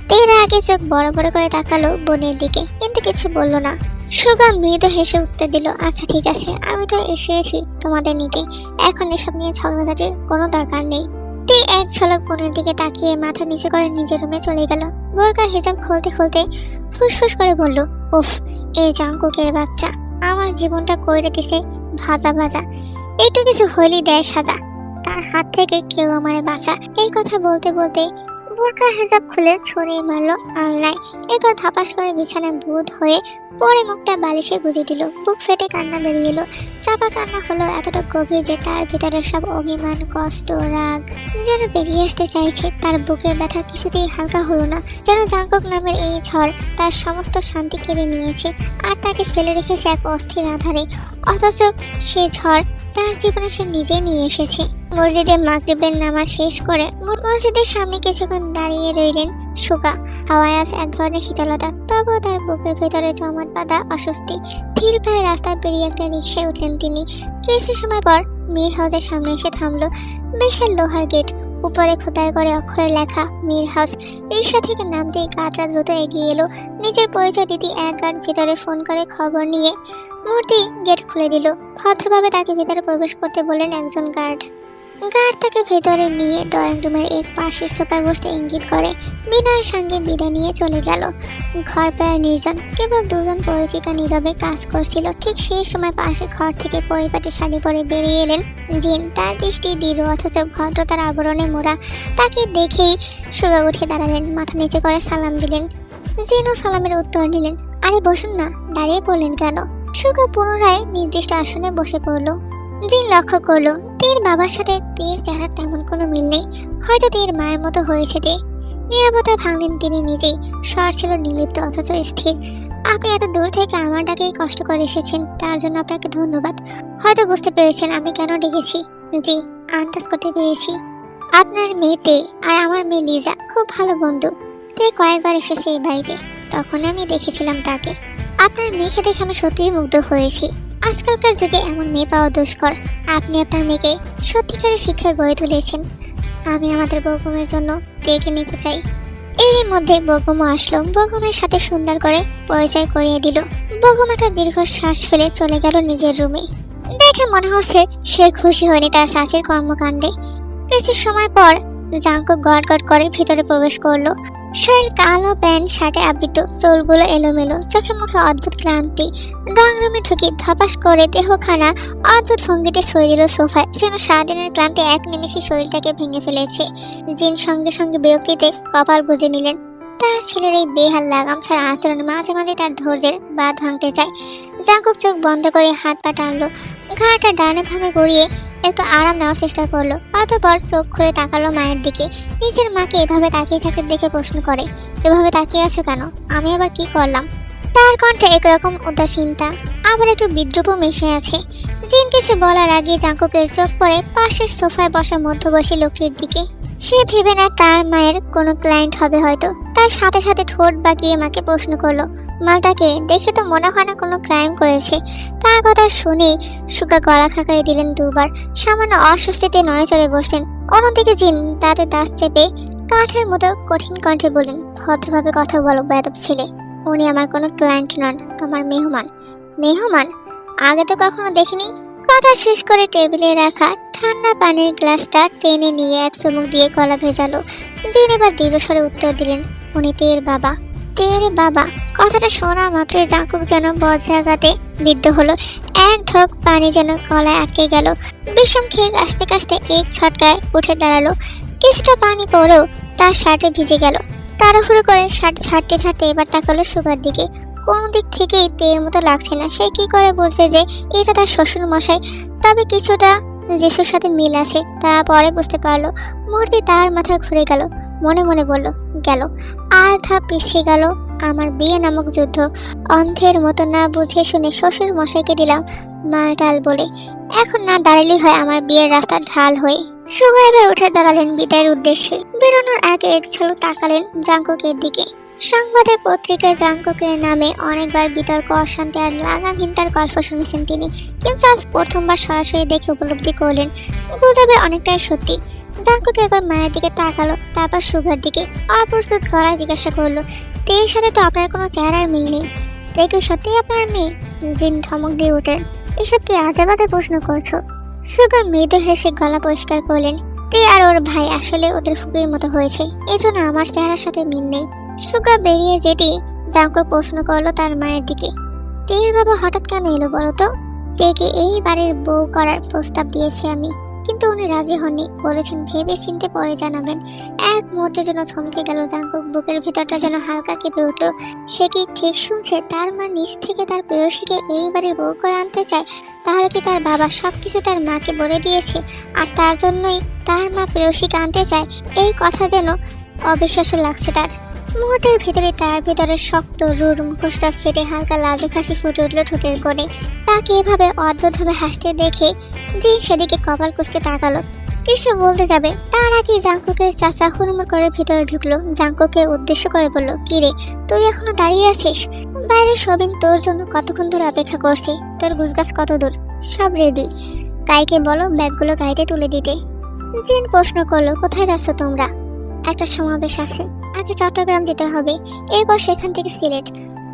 তের আগে চোখ বড় বড় করে তাকালো বোনের দিকে, কিন্তু কিছু বলল না। সুগা মৃদু হেসে উত্তর দিল, আচ্ছা ঠিক আছে, আমি তো এসেছি তোমাদের নিতে, এখন এসব নিয়ে ঝগড়াঝাটির কোনো দরকার নেই। তে এক ঝলক বোনের দিকে তাকিয়ে মাথা নিচু করে নিজের রুমে চলে গেল। বোরকা হিজাব খুলতে খুলতে ফুসফুস করে বলল, উফ, এই জাঙ্কুকের বাচ্চা আমার জীবনটা কইরে দিছে ভাজা ভাজা। একটু কিছু হইলেই দেয় সাজা, তার হাত থেকে কেউ আমারে বাঁচা। এই কথা বলতে বলতে বোরকা হিজাব খুলে ছড়িয়ে মারলো আলনায়। এরপর থাপাস করে বিছানায় ভূত হয়ে পরে মুখটা বালিশে গুঁজে দিল। বুক ফেটে কান্না বেরিয়ে এলো। চাপা কান্না হলো এতটা গভীর যে তার ভিতরে সব অভিমান, কষ্ট, রাগ যেন বেরিয়ে আসতে চাইছে। তার বুকের ব্যথা কিছুতেই হালকা হলো না, যেন জাঙ্কুক নামের এই ঝড় তার সমস্ত শান্তি কেড়ে নিয়েছে আর তাকে ফেলে রেখেছে এক অস্থির আধারে। অথচ সে ঝড় তার জীবনে সে নিজে নিয়ে এসেছে। মসজিদে মাগরিবের নামাজ শেষ করে মসজিদের সামনে কিছুক্ষণ দাঁড়িয়ে রইলেন সুগা। হাওয়ায় আছে এক ধরনের শীতলতা, তবুও তার বুকের ভেতরে জমাট বাঁধা অস্বস্তি। ধীর পায়ে রাস্তায় বেরিয়ে একটা রিক্সায় উঠলেন তিনি। কিছু সময় পর মীর হাউসের সামনে এসে থামলো। বিশাল লোহার গেট, উপরে খোদাই করে অক্ষরে লেখা মীর হাউস। রিক্সা থেকে নামতেই গার্ডরা দ্রুত এগিয়ে এলো। নিজের পরিচয় দিতে এক গার্ড ভিতরে ফোন করে খবর নিয়ে মূর্তি গেট খুলে দিল। ভদ্রভাবে তাকে ভেতরে প্রবেশ করতে বললেন একজন গার্ড। তাকে ভেতরে নিয়ে ড্রয়িং রুমের এক পাশের সোফায় বসতে ইঙ্গিত করে বিনয়ের সঙ্গে বিদায় নিয়ে চলে গেল। ঘর প্রায় নির্জন, কেবল দুজন পরিচিতা নীরবে কাজ করছিল। ঠিক সেই সময় পাশের ঘর থেকে পরিপাটি শাড়ি পরে বেরিয়ে এলেন জিন। তার দৃষ্টি দৃঢ় অথচ ভদ্রতার আবরণে মোড়া। তাকে দেখেই সুগা উঠে দাঁড়ালেন, মাথা নিচু করে সালাম দিলেন। জিনও সালামের উত্তর নিলেন। আরে বসুন না, দাঁড়িয়ে পড়লেন কেন? সুগা পুনরায় নির্দিষ্ট আসনে বসে পড়ল। জিন লক্ষ্য করলো তের বাবার সাথে তের চেহারার তেমন কোনো মিল নেই। হয়তো তের মায়ের মতো হয়েছে তে। নীরবতা ভাঙলেন তিনি নিজেই। স্বর ছিল নির্লিপ্ত অথচ স্থির। আপনি এত দূর থেকে আমার ডাকে কষ্ট করে এসেছেন, তার জন্য আপনাকে ধন্যবাদ। হয়তো বুঝতে পেরেছেন আমি কেন ডেকেছি। জি, আন্দাজ করতে পেরেছি। আপনার মেয়ে তে আর আমার মেয়ে লিজা খুব ভালো বন্ধু। তে কয়েকবার এসেছে এই বাড়িতে, তখন আমি দেখেছিলাম তাকে। আপনার মেয়েকে দেখে আমি সত্যিই মুগ্ধ হয়েছি। আজকালকার যুগে এমন মেয়ে পাওয়া দুষ্কর। আপনি আপনার মেয়েকে সত্যিকারের শিক্ষা গড়ে তুলেছেন। আমি আমাদের বৌগমের জন্য তেকে নিতে চাই। এরই মধ্যে বৌগমও আসলো। বৌগমের সাথে সুন্দর করে পরিচয় করিয়ে দিল। বৌগম একটা দীর্ঘ শ্বাস ফেলে চলে গেল নিজের রুমে। দেখে মনে হচ্ছে সে খুশি হয়নি তার চাচির কর্মকাণ্ডে। কিছু সময় পর জাঙ্কু গট গট করে ভিতরে প্রবেশ করলো। শরীর কালো, প্যান্ট শার্টে আবৃত, চুলগুলো এলোমেলো, চোখে মুখে অদ্ভুত ক্লান্তি। ড্রয়িং রুমে ঢুকে ধপাস করে দেহখানা অদ্ভুত ভঙ্গিতে ছড়িয়ে দিল সোফায়, যেন সারাদিনের ক্লান্তি এক নিমেষে শরীরটাকে ভেঙে ফেলেছে। জিন সঙ্গে সঙ্গে বিরক্তিতে কপাল গুঁজে নিলেন। তার ছেলের এই বেহাল লাগাম ছাড়া আচরণ মাঝে মাঝে তার ধৈর্যের বাঁধ ভাঙতে চায়। জাঙ্কুক চোখ বন্ধ করে হাত পা টানলো, ঘাড়টা ডানে ভাবে গড়িয়ে একটু আরাম নেওয়ার চেষ্টা করলো। অতঃপর চোখ খুলে তাকালো মায়ের দিকে। নিজের মাকে এভাবে তাকিয়ে থাকতে দেখে প্রশ্ন করে, এভাবে তাকিয়ে আছো কেন? আমি আবার কি করলাম? তার কণ্ঠে একরকম উদাসীনতা, আবার একটু বিদ্রুপও মিশে আছে। জিন কিছু বলার আগে জাঙ্কুকের চোখ পড়ে পাশের সোফায় বসা মধ্যবয়সী লোকটির দিকে। সে ভেবে না তার মায়ের কোনো ক্লায়েন্ট হবে হয়তো, তার সাথে সাথে ঠোঁট বাঁকিয়ে মাকে প্রশ্ন করলো, মাটাকে দেখে তো মনে হয় না কোনো ক্রাইম করেছে। তার কথা শুনেই সুগা গলা খাকাই দিলেন দুবার। সামান্য অস্বস্তিতে নড়ে চড়ে বসলেন। অন্যদিকে জিন তাতে দাঁত চেপে কাঠের মতো কঠিন কণ্ঠে বললেন, ভদ্রভাবে কথা বলো বেয়াদব ছেলে। উনি আমার কোনো ক্লায়েন্ট নন, আমার মেহমান। মেহমান? আগে তো কখনো দেখিনি। কথা শেষ করে টেবিলে রাখা ঠান্ডা পানির গ্লাসটা টেনে নিয়ে এক চুমুক দিয়ে গলা ভেজালো। জিন এবার দৃঢ়স্বরে উত্তর দিলেন, উনি তের বাবা। তের বাবা? কথাটা শোনা মাত্রই জাঙ্কুক যেন বজ্রাঘাতে বিদ্ধ হলো। এক ঢোক পানি যেন গলায় আটকে গেল। বিষম খেয়ে কাশতে কাশতে এক ছটকায় উঠে দাঁড়ালো। কিছুটা পানি পড়েও তার শার্টে ভিজে গেল। তাড়াহুড়ো করে শার্ট ছাড়তে ছাড়তে এবার তাকালো সুগার দিকে। কোন দিক থেকেই তের মতো লাগছে না। সে কি করে বুঝবে যে এটা তার শ্বশুর মশাই? তবে কিছুটা যিশুর সাথে মিল আছে, তা পরে বুঝতে পারলো। মুহূর্তে তার মাথা ঘুরে গেল। মনে মনে বলল, গেল আর ধাপ পিছিয়ে গেল আমার বিয়ে নামক যুদ্ধ। অন্ধের মতো না বুঝে শুনে শ্বশুর মশাইকে দিলাম মালটাল বলে। এখন না দাঁড়ালেই হয় আমার বিয়ের রাস্তার ঢাল হয়ে। সুগা এবার উঠে দাঁড়ালেন বিদায়ের উদ্দেশ্যে। বেরোনোর আগে এক ঝলক তাকালেন জাঙ্কুকের দিকে। সংবাদে পত্রিকায় জাঙ্কুকের নামে অনেকবার বিতর্ক, অশান্তি আর লাগামহীনতার গল্প শুনেছেন তিনি, কিন্তু আজ প্রথমবার সরাসরি দেখে উপলব্ধি করলেন গুজবে অনেকটাই সত্যি। জাঙ্কুক একবার মায়ের দিকে তাকালো, তারপর সুগার দিকে অপ্রস্তুত গলায় জিজ্ঞাসা করলো, তের সাথে তো আপনার কোনো চেহারার মিল নেই। দেখে সত্যি আপনার মেয়ে? জিন ধমক দিয়ে উঠলেন, এসব কি আজে বাজে প্রশ্ন করছো? সুগা মৃদু হেসে গলা পরিষ্কার করলেন, তে আর ওর ভাই আসলে ওদের ফুপির মতো হয়েছে, এজন্য আমার চেহারার সাথে মিল নেই। সুগা বেরিয়ে যেতেই জাঙ্কুক প্রশ্ন করলো তার মায়ের দিকে, তের বাবা হঠাৎ কেন এলো বলো তো? তেকে এই বাড়ির বউ করার প্রস্তাব দিয়েছি আমি, কিন্তু উনি রাজি হননি, বলেছেন ভেবে চিনতে পরে জানাবেন। এক মুহূর্তের জন্য থমকে গেল জাঙ্কুক। বুকের ভিতরটা যেন হালকা কেঁপে উঠল। সে কি ঠিক শুনছে? তার মা নিজ থেকে তার প্রেয়সীকে এই বাড়ির বউ করে আনতে চায়? তাহলে কি তার বাবা সবকিছু তার মাকে বলে দিয়েছে, আর তার জন্যই তার মা প্রেয়সীকে আনতে চায়? এই কথা যেন অবিশ্বাস্য লাগছে তার। মুহূর্তের ভিতরে তার ভিতরে শক্ত রুর মুখোশটা ফেটে হালকা লাজুক হাসি ফুটে উঠল ঠোঁটের কোণে। তাকে এভাবে অদ্ভুতভাবে হাসতে দেখে জিন সেদিকে কপাল কুঁচকে তাকালো। কিছু বলতে যাবে তার আগে জাঙ্কুকের চাচা হুড়মুড় করে ভিতরে ঢুকলো। জাঙ্কুকে উদ্দেশ্য করে বলল, কিরে তুই এখনো দাঁড়িয়ে আছিস? বাইরে সবিন তোর জন্য কতক্ষণ ধরে অপেক্ষা করছে। তোর গুছগাছ কত দূর? সব রেডি। কাইকে বলো ব্যাগগুলো গাড়িতে তুলে দিতে। জিন প্রশ্ন করলো, কোথায় যাচ্ছ তোমরা? একটা সমাবেশ আছে, আগে চট্টগ্রাম যেতে হবে, এরপর সেখান থেকে সিলেট।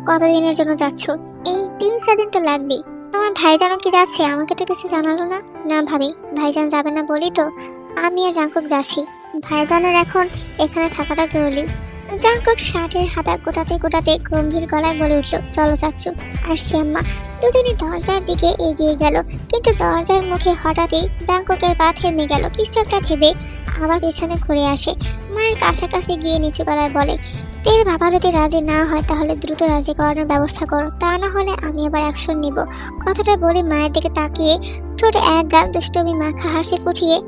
কতদিনের জন্য যাচ্ছ? এই 3-4 দিন তো লাগবেই। আমার ভাইজান কি যাচ্ছে? আমাকে তো কিছু জানালো না। না ভাবি, ভাইজান যাবে না বলি তো আমি আর জাঙ্কুক যাচ্ছি। ভাইজানের এখন এখানে থাকাটা জরুরি। জাঙ্কুক শার্টের হাতা গোটাতে গোটাতে গম্ভীর গলায় বলে উঠল, চলো চাচ্ছু, আসছি আম্মা। দুজনই দরজার দিকে এগিয়ে গেল, কিন্তু দরজার মুখে হঠাৎই জাঙ্কুকের পা থেমে গেল। কিছু একটা ভেবে আবার পেছনে ঘুরে আসে, মায়ের কাছাকাছি গিয়ে নিচু গলায় বলে, তের বাবা যদি রাজি না হয় তাহলে দ্রুত রাজি করানোর ব্যবস্থা করো, তা না হলে আমি আবার অ্যাকশন নিব। কথাটা বলে মায়ের দিকে তাকিয়ে ঠোঁটে এক গাল দুষ্টমি মাখা হাসি ফুটিয়ে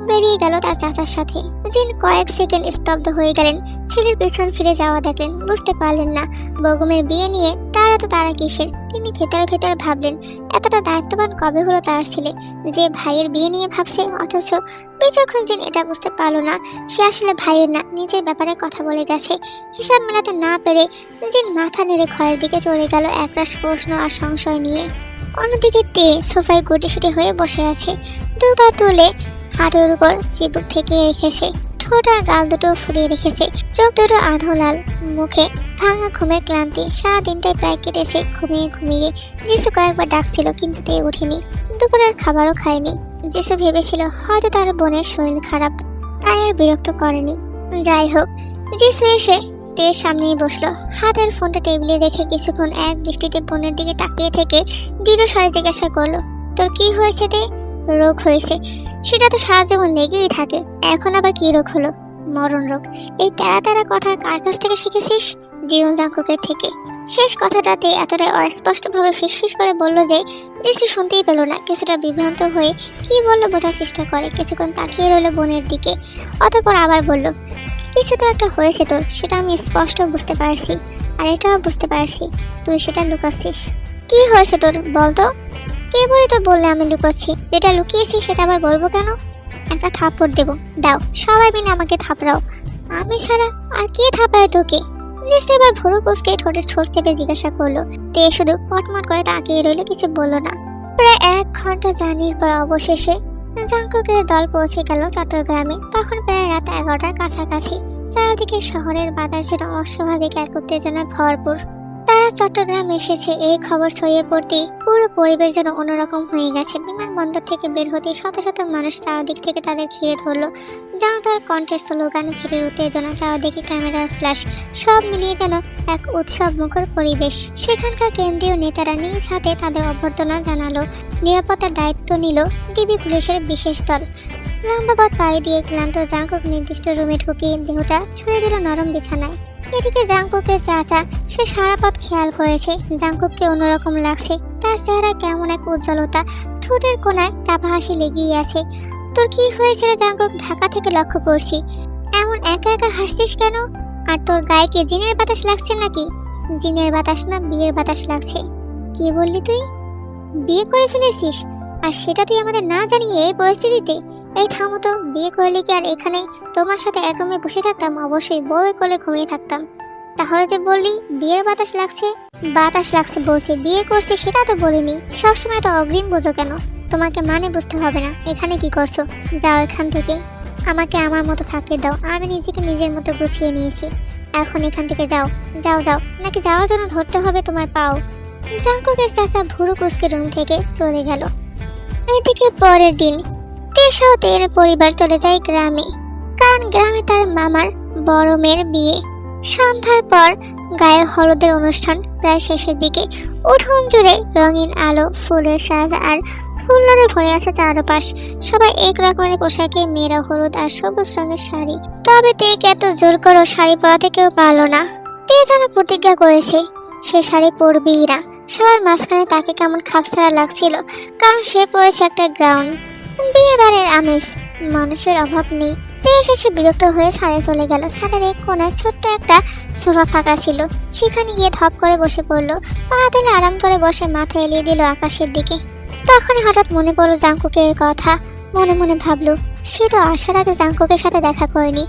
বেরিয়ে গেল তার চাচার সাথে। জিন কয়েক সেকেন্ড স্তব্ধ হয়ে গেলেন, ছেলের পেছন ফিরে যাওয়া দেখলেন, বুঝতে পারলেন না বেগমের বিয়ে নিয়ে তার এত তারা কিসের। তিনি ভেতর ভেতর ভাবলেন, এতটা দায়িত্ববান কবে হলো তার ছেলে যে ভাইয়ের বিয়ে নিয়ে ভাবছে। অথচ বিচক্ষণ জিন এটা বুঝতে পারলো না সে আসলে ভাইয়ের না, নিজের ব্যাপারে কথা বলে গেছে। হিসাব মেলাতে না পেরে জিন মাথা নেড়ে ঘরের দিকে চলে গেল একরাশ প্রশ্ন আর সংশয় নিয়ে। অন্যদিকে তে সোফায় গুটিসুটি হয়ে বসে আছে, দুপা তুলে হাঁটুর উপর চিবুক থেকে রেখেছে, ঠোঁট আর গাল দুটো ফুলিয়ে রেখেছে, চোখ দুটো আধো লাল, মুখে ভাঙা ঘুমের ক্লান্তি। সারাদিনটাই প্রায় কেটেছে ঘুমিয়ে ঘুমিয়ে। যিশু কয়েকবার ডাকছিল কিন্তু তে উঠেনি, দুপুরের খাবারও খায়নি। যিশু ভেবেছিল হয়তো তার বোনের শরীর খারাপ, তাই আর বিরক্ত করেনি। যাই হোক, যিশু এসে তের সামনেই বসলো, হাতের ফোনটা টেবিলে রেখে কিছুক্ষণ এক দৃষ্টিতে বোনের দিকে তাকিয়ে থেকে দৃঢ় স্বরে জিজ্ঞাসা করলো, তোর কি হয়েছে তে? রোগ হয়েছে, সেটা তো সারা জীবন লেগেই থাকে, এখন আবার কি রোগ হলো? মরণ রোগ। এই তেরা তেরা কথা কার কাছ থেকে শিখেছিস? জীবন জাঙ্কুকের থেকে। শেষ কথাটাতে এতটাই অস্পষ্টভাবে ফিসফিস করে বলল যে যিশু শুনতেই পেল না। কিছুটা বিভ্রান্ত হয়ে কি বললো বোঝার চেষ্টা করে, কিছুক্ষণ তাকিয়ে রইল বোনের দিকে, অতঃপর আবার বলল, কিছু তো একটা হয়েছে তোর, সেটা আমি স্পষ্ট বুঝতে পারছি, আর এটাও বুঝতে পারছি তুই সেটা লুকাচ্ছিস। কি হয়েছে তোর বলতো? কে বলে তো বললে আমি লুকাচ্ছি? যেটা লুকিয়েছি সেটা আবার বলবো কেন? একটা থাপ্পড় দেবো, দাও সবাই মিলে আমাকে থাপড়াও। আমি ছাড়া আর কে থাপড়ায় তোকে? জিসু এবার ভুরু কুচকে ঠোঁটের ছোট চেপে জিজ্ঞাসা করলো। তে শুধু কটমট করে তাকিয়ে রইল, কিছু বললো না। প্রায় 1 ঘন্টা জার্নির পর অবশেষে জাঙ্কুকের দল পৌঁছে গেল চট্টগ্রামে। তখন প্রায় রাত 11টার কাছাকাছি। চারদিকে শহরের বাতাস যেন অস্বাভাবিক এক উত্তেজনায় ভরপুর। তারা চট্টগ্রাম এসেছে এই খবর ছড়িয়ে পড়তেই পুরো পরিবেশ যেন অন্যরকম হয়ে গেছে। বিমানবন্দর থেকে বের হতেই শত শত মানুষ চারদিক থেকে তাদের ঘিরে ধরলো। জনতার কণ্ঠের স্লোগান, ভিড়ের উত্তেজনা, চারদিকে ক্যামেরার ফ্ল্যাশ, সব মিলিয়ে যেন এক উৎসব মুখর পরিবেশ। সেখানকার কেন্দ্রীয় নেতারা নিজ হাতে তাদের অভ্যর্থনা জানালো। নিরাপত্তার দায়িত্ব নিল ডিবি পুলিশের বিশেষ দল। লম্বা পথ পাড়ি দিয়ে ক্লান্ত জাঙ্কুক নির্দিষ্ট রুমে ঢুকিয়ে দেহটা ছুঁড়ে দিল নরম বিছানায়। এদিকে জাঙ্কুকের চাচা, সে সারা পথ খেয়াল করেছে জাঙ্কুককে অন্যরকম লাগছে। তার চেহারায় কেমন এক উজ্জ্বলতা, ঠোঁটের কোণায় চাপা হাসি লেগেই আছে। তোর কি হয়েছিল জাঙ্কুক? ঢাকা থেকে লক্ষ্য করছি, এমন একা একা হাসছিস কেন? আর তোর গায়ে কি জিনের বাতাস লাগছে নাকি? জিনের বাতাস না, বিয়ের বাতাস লাগছে। কি বললি তুই? বিয়ে করে ফেলেছিস? আর সেটা তুই আমাদের না জানিয়ে এই পরিস্থিতিতে? এই থামো তো, বিয়ে করলে কি আর এখানে তোমার সাথে এক রুমে বসে থাকতাম? অবশ্যই বউয়ের কোলে ঘুমিয়ে থাকতাম। তাহলে যে বললি বিয়ের বাতাস লাগছে? বাতাস লাগছে বলছি, বিয়ে করছি সেটা তো বলিনি। সবসময় তো অগ্রিম বোঝো কেন? তোমাকে মানে বুঝতে হবে না। এখানে কি করছো? যাও এখান থেকে, আমাকে আমার মতো থাকতে দাও। আমি নিজেকে নিজের মতো গুছিয়ে নিয়েছি, এখন এখান থেকে যাও। যাও যাও, নাকি যাওয়ার জন্য ধরতে হবে তোমার পাও? জাঙ্কুকের চাচা ভুরু কুচকে রুম থেকে চলে গেল। এদিকে পরের দিন তেসহ তের পরিবার চলে যায় গ্রামে, কারণ গ্রামে তার মামার বড় মেয়ের বিয়ে। সন্ধ্যার পর গায়ে হলুদের অনুষ্ঠান প্রায় শেষের দিকে। উঠোন জুড়ে রঙিন আলো, ফুলের সাজ আর ফুলরে ভরে আছে চারপাশ। সবাই এক রকমের পোশাকে, মেয়েরা হলুদ আর সবুজ রঙের শাড়ি। তবে তেকে এত জোর করে শাড়ি পরাতে কেউ পারলো না। তে যেন প্রতিজ্ঞা করেছে সে শাড়ি পরবেই না। সবার মাঝখানে তাকে কেমন খাপছাড়া লাগছিল, কারণ সে পরেছে একটা গ্রাউন্ড। বিয়ে বাড়ির আমেজ, মানুষের অভাব নেই। শেষে বিরক্ত হয়ে ছাদে চলে গেল। ছাদের এক কোনায় ছোট্ট একটা সোফা ফাঁকা ছিল, সেখানে গিয়ে ধপ করে বসে পড়লো। পা তুলে আরাম করে বসে মাথা এলিয়ে দিল আকাশের দিকে। তখনই হঠাৎ মনে পড়লো জাঙ্কুকের কথা। মনে মনে ভাবলো, সে তো আসার আগে জাঙ্কুকের সাথে দেখা করেনি,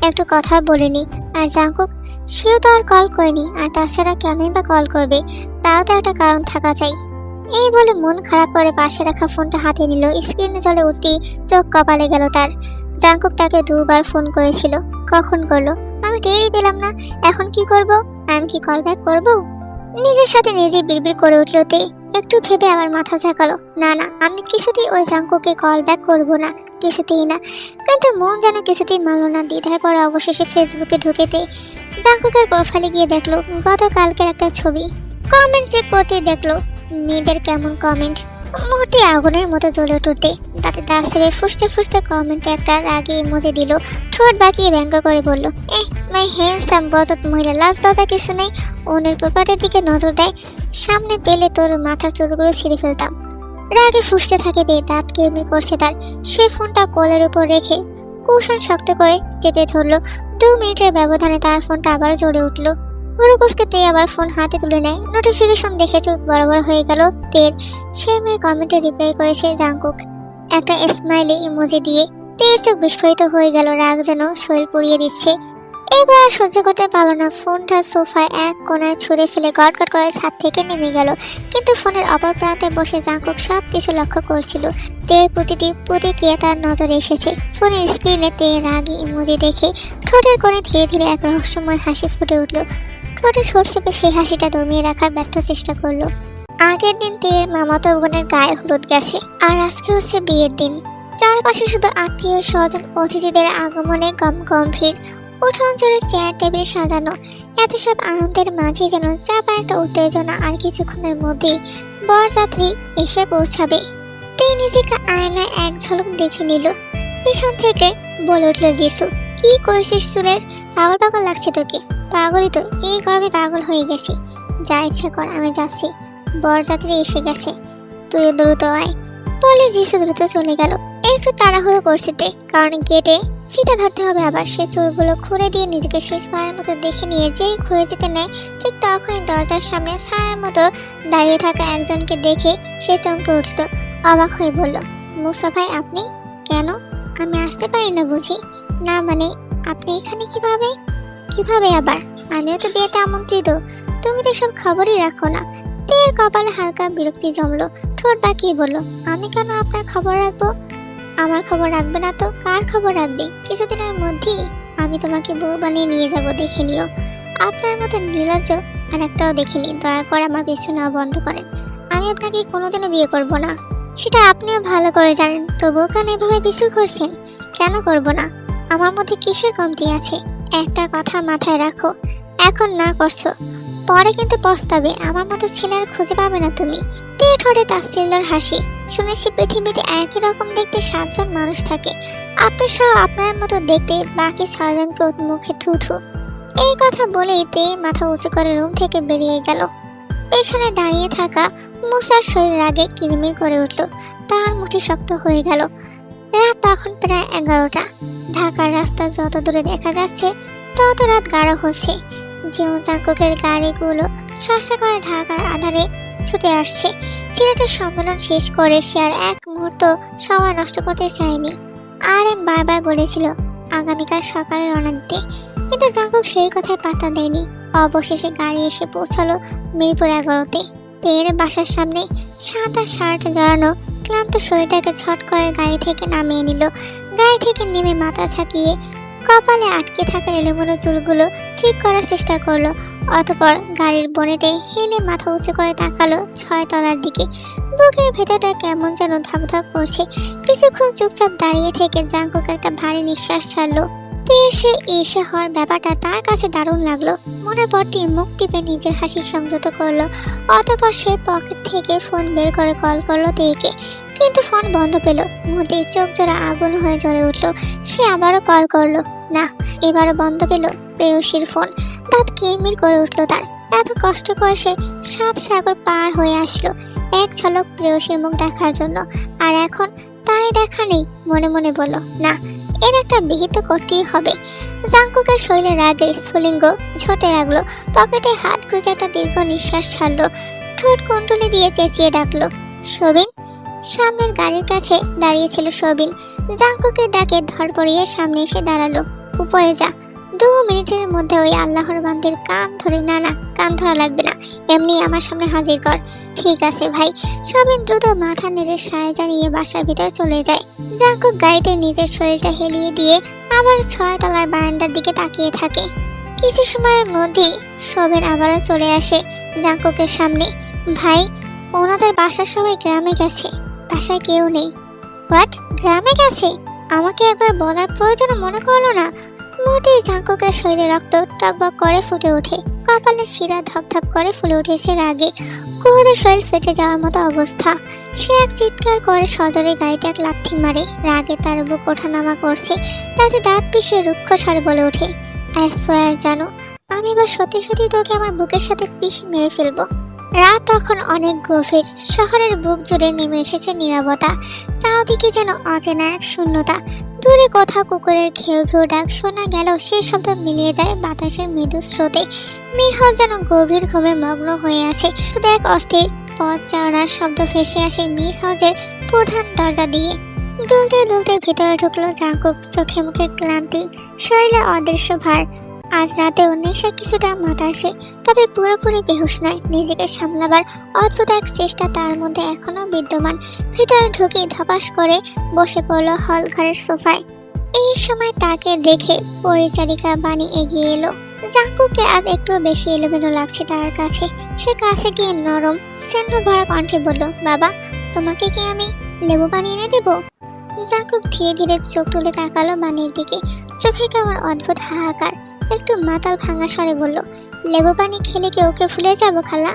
একটু কথা বলেনি। আর জাঙ্কুক, সেও তো আর কল করেনি। আর তাছাড়া কেনই বা কল করবে? তারও তো একটা কারণ থাকা চাই। এই বলে মন খারাপ করে পাশে রাখা ফোনটা হাতে নিল। স্ক্রিনে জ্বলে উঠতেই চোখ কপালে গেল তার। জাঙ্কুক তাকে 2বার ফোন করেছিল। কখন করলো আমি টেরই পেলাম না। এখন কি করব? আমি কি কল ব্যাক করবো? নিজের সাথে নিজে বিড়বিড় করে উঠল তে। একটু ভেবে আবার মাথা ঝাঁকালো, না না, আমি কিছুতেই ওই জাঙ্কুকে কল ব্যাক করবো না, কিছুতেই না। কিন্তু মন যেন কিছুতেই মানলো না। দ্বিধায় পরে অবশেষে ফেসবুকে ঢুকেতে জাঙ্কুকের প্রোফাইলে গিয়ে দেখলো গতকালকের একটা ছবি। কমেন্ট চেক করতে দেখলো মেয়েদের কেমন কমেন্ট। মুহূর্তে আগুনের মতো জ্বলে উঠতে তাতে দাঁত ছেড়ে ফুসতে ফুসতে কমেন্টে একটা রাগে ইমোজি দিল। ঠোঁট বাঁকিয়ে ব্যঙ্গ করে বলল, মাই হ্যান্ডসাম বজত মহিলা, লাজ লজ্জা কিছু নেই, অন্যের প্রপার্টির দিকে নজর দেয়, সামনে পেলে তোর মাথার চুলগুলো ছিঁড়ে ফেলতাম। রাগে ফুসতে থাকে দিয়ে দাঁত কেমনি করছে তার। সে ফোনটা কোলের উপর রেখে কুশন শক্ত করে চেপে ধরলো। 2 মিনিটের ব্যবধানে তার ফোনটা আবার জ্বলে উঠলো। হুড়কুসকে তে আবার ফোন হাতে তুলে নেয়। নোটিফিকেশন দেখে চোখ বড় বড় হয়ে গেল তের। সে মেয়ের কমেন্টে রিপ্লাই করেছে জাঙ্কুক একটা স্মাইলি ইমোজি দিয়ে। তের চোখ বিস্ফোরিত হয়ে গেল, রাগ যেন শরীর পুড়িয়ে দিচ্ছে। এবার আর সহ্য করতে পারলো না, ফোনটা সোফায় এক কোণায় ছুঁড়ে ফেলে গটগট করে ছাদ থেকে নেমে গেল। কিন্তু ফোনের অপর প্রান্তে বসে জাঙ্কুক সব কিছু লক্ষ্য করছিল। তের প্রতিটি প্রতিক্রিয়া তার নজরে এসেছে। ফোনের স্ক্রিনে তের রাগী ইমোজি দেখে ঠোঁটের কোণে ধীরে ধীরে এক রহস্যময় হাসি ফুটে উঠল। ঠোঁটে ঠোঁট চেপে সেই হাসিটা দমিয়ে রাখার ব্যর্থ চেষ্টা করলো। আগের দিন তের মামাতো বোনের গায়ে হলুদ গেছে, আর আজকে হচ্ছে বিয়ের দিন। চারপাশে শুধু আত্মীয় স্বজন অতিথিদের আগমনে গম্ভীর। উঠোন জুড়ে চেয়ার টেবিল সাজানো। এত সব আনন্দের মাঝে যেন চাপা একটা উত্তেজনা। আর কিছুক্ষণের মধ্যেই বরযাত্রী এসে পৌঁছাবে। তে নিজেকে আয়নায় এক ঝলক দেখে নিল। পিছন থেকে বলে উঠল যিশু, কি করেছিস চুলের? পাগল পাগল লাগছে তোকে। পাগলই তো, এই গরমে পাগল হয়ে গেছি। যা ইচ্ছা কর, আমি যাচ্ছি। বরযাত্রী এসে গেছে, তুইও দ্রুত আয়। বলে যিশু দ্রুত চলে গেল। একটু তাড়াহুড়ো করছে তে, কারণ গেটে ফিতা ধরতে হবে আবার। সে চুলগুলো খুলে দিয়ে নিজেকে শেষবারের মতো দেখে নিয়ে যেই ঘুরে যেতে নেয়, ঠিক তখনই দরজার সামনে ছায়ার মতো দাঁড়িয়ে থাকা একজনকে দেখে সে চমকে উঠল। অবাক হয়ে বলল, মুসা ভাই আপনি? কেন, আমি আসতে পারি না বুঝি? না মানে আপনি এখানে কিভাবে? কিভাবে আবার? আমিও তো বিয়েতে আমন্ত্রিত। তুমি তো সব খবরই রাখো না। তের কপালে হালকা বিরক্তি জমলো। ঠোঁট বাঁকিয়ে বলল, আমি কেন আপনার খবর রাখবো? আমার খবর রাখবে না তো কার খবর রাখবে? কিছুদিনের মধ্যেই আমি তোমাকে বউ বানিয়ে নিয়ে যাব, দেখে নিও। আপনার মতো নির্লজ্জ আর একটাও দেখিনি। দয়া করে আমার পিছু না বন্ধ করেন। আমি আপনাকে কোনোদিনও বিয়ে করব না, সেটা আপনিও ভালো করে জানেন। তবুও কেন এভাবে পিছু করছেন? কেন করব না? আমার মধ্যে কিসের কমতি আছে? একটা কথা মাথায় রাখো, এখন না করছো, পরে কিন্তু পস্তাবে। আমার মতো ছেলে আর খুঁজে পাবে না তুমি। তে ঠোঁটে তাচ্ছিল্যের হাসি। শুনেছি পৃথিবীতে একই রকম দেখতে 7 জন মানুষ থাকে, আপনি সহ আপনার মতো দেখতে বাকি 6 জনকে মুখে থু থু। এই কথা বলেই তে মাথা উঁচু করে রুম থেকে বেরিয়ে গেল। পেছনে দাঁড়িয়ে থাকা মুসার শরীর আগে কিরমির করে উঠল। তার মুঠি শক্ত হয়ে গেল। রাত তখন প্রায় 11টা। ঢাকার রাস্তা যত দূরে দেখা যাচ্ছে তত রাত গাঢ় হচ্ছে। যেও জাঙ্কুকের গাড়িগুলো শসা করে ঢাকার আধারে ছুটে আসছে। সিলেটের সম্মেলন শেষ করে সে আর এক মুহূর্ত সময় নষ্ট করতে চায়নি। আর এম বারবার বলেছিল আগামীকাল সকালে রওনা দিতে, কিন্তু জাঙ্কুক সেই কথায় পাত্তা দেয়নি। অবশেষে গাড়ি এসে পৌঁছালো মিরপুর 11তে। তের বাসার সামনে সাদা শার্ট জড়ানো ক্লান্ত শরীরটাকে ছট করে গাড়ি থেকে নামিয়ে নিল। গাড়ি থেকে নেমে মাথা ঝাঁকিয়ে কপালে আটকে থাকা এলোমেলো চুলগুলো ঠিক করার চেষ্টা করলো। অতঃপর গাড়ির বনেটে হেলে মাথা উঁচু করে তাকালো 6 তলার দিকে। বুকের ভেতরটা কেমন যেন ধকধক করছে। কিছুক্ষণ চুপচাপ দাঁড়িয়ে থেকে জাঙ্কুক একটা ভারী নিঃশ্বাস ছাড়লো। এসে হওয়ার ব্যাপারটা তার কাছে দারুণ লাগলো। মনের ভর্তি মুখ টিপে নিজের হাসি সংযত করলো। অতঃপর সে পকেট থেকে ফোন বের করে কল করলো তেকে, কিন্তু ফোন বন্ধ পেল। মুহূর্তে চোখ জোড়া আগুন হয়ে জ্বলে উঠলো। সে আবারও কল করলো, না, এবারও বন্ধ পেল প্রেয়সীর ফোন। দাঁত কিরমির করে উঠলো তার। এত কষ্ট করে সে 7 সাগর পার হয়ে আসলো এক ঝলক প্রেয়সীর মুখ দেখার জন্য, আর এখন তারই দেখা নেই। মনে মনে বলল, না, এর একটা বিহিত করতেই হবে। জাঙ্কুকের শরীরে রাগে স্ফুলিঙ্গ ঝোটে লাগলো। পকেটে হাত গুজে একটা দীর্ঘ নিঃশ্বাস ছাড়লো। ঠোঁট কুণ্ডলি দিয়ে চেঁচিয়ে ডাকলো, সবিন। সামনের গাড়ির কাছে দাঁড়িয়েছিল সবিন। জাঙ্কুকের ডাকে ধরপড়িয়ে সামনে এসে দাঁড়ালো। উপরে যা। 2 মিনিটের মধ্যে ওই আল্লাহর বান্দির কান ধরে, না না, কান ধরা লাগবে না, এমনি আমার সামনে হাজির কর। ঠিক আছে ভাই। সবিন দ্রুত মাথা নেড়ে সায় জানিয়ে বাসার ভিতর চলে যায়। জাঙ্কুক গাড়িতে নিজের শরীরটা হেলিয়ে দিয়ে আবার 6 তলার বারান্দার দিকে তাকিয়ে থাকে। কিছু সময়ের মধ্যেই সবিন আবারও চলে আসে জাঙ্কুকের সামনে। ভাই, ওনাদের বাসার সবাই গ্রামে গেছে, বাসায় কেউ নেই। হোয়াট, গ্রামে গেছে? আমাকে একবার বলার প্রয়োজন মনে করলো না? মুহূর্তেই জাঙ্কুকের শরীরে রক্ত টকবক করে ফুটে ওঠে, কপালের শিরা ধপধপ করে ফুলে উঠেছে রাগে। কুহুদের শরীর ফেটে যাওয়ার মতো অবস্থা। সে এক চিৎকার করে সজোরে গাড়িতে এক লাথি মারে। রাগে তার বুক ওঠানামা করছে, তাতে দাঁত পিষে রুক্ষ স্বরে বলে ওঠে, আই সোয়ার, জানো আমি এবার সত্যি সত্যি তোকে আমার বুকের সাথে পিষে মেরে ফেলবো। রাত তখন অনেক গভীর, শহরের বুক জুড়ে নেমে এসেছে নীরবতা। চারদিকে যেন অচেনা এক শূন্যতা। দূরে কোথাও কুকুরের ঘেউ ঘেউ ডাক শোনা গেল, সে শব্দ মিলিয়ে যায় বাতাসের মৃদু স্রোতে। মিরহাউস যেন গভীর ঘুমে মগ্ন হয়ে আছে। শুধু এক অস্থির পথ চালানোর শব্দ ভেসে আসে মিরহাউসের প্রধান দরজা দিয়ে। দুলতে দুলতে ভিতরে ঢুকলো জাঙ্কুক, চোখে মুখে ক্লান্তি, শরীরে অদৃশ্য ভার। আজ রাতেও নেশা কিছুটা মাথা আসে, তবে পুরোপুরি বেহুশ নয়। নিজেকে সামলাবার অদ্ভুত এক চেষ্টা তার মধ্যে এখনো বিদ্যমান। ভিতরে ঢুকে ধপাস করে বসে পড়লো হল ঘরের সোফায়। এই সময় তাকে দেখে পরিচারিকা বাণী এগিয়ে এলো। জাঙ্কুককে আজ একটু বেশি এলোমেলো লাগছে তার কাছে। সে কাছে গিয়ে নরম স্নেহ ভরা কণ্ঠে বলল, বাবা, তোমাকে কি আমি লেবু পানি এনে দেবো? জাঙ্কুক ধীরে ধীরে চোখ তুলে তাকালো বাণীর দিকে, চোখে কেমন অদ্ভুত হাহাকার। একটু মাতাল ভাঙা স্বরে বলল, লেবু পানি খেলে কি ওকে ভুলে যাবো খালা?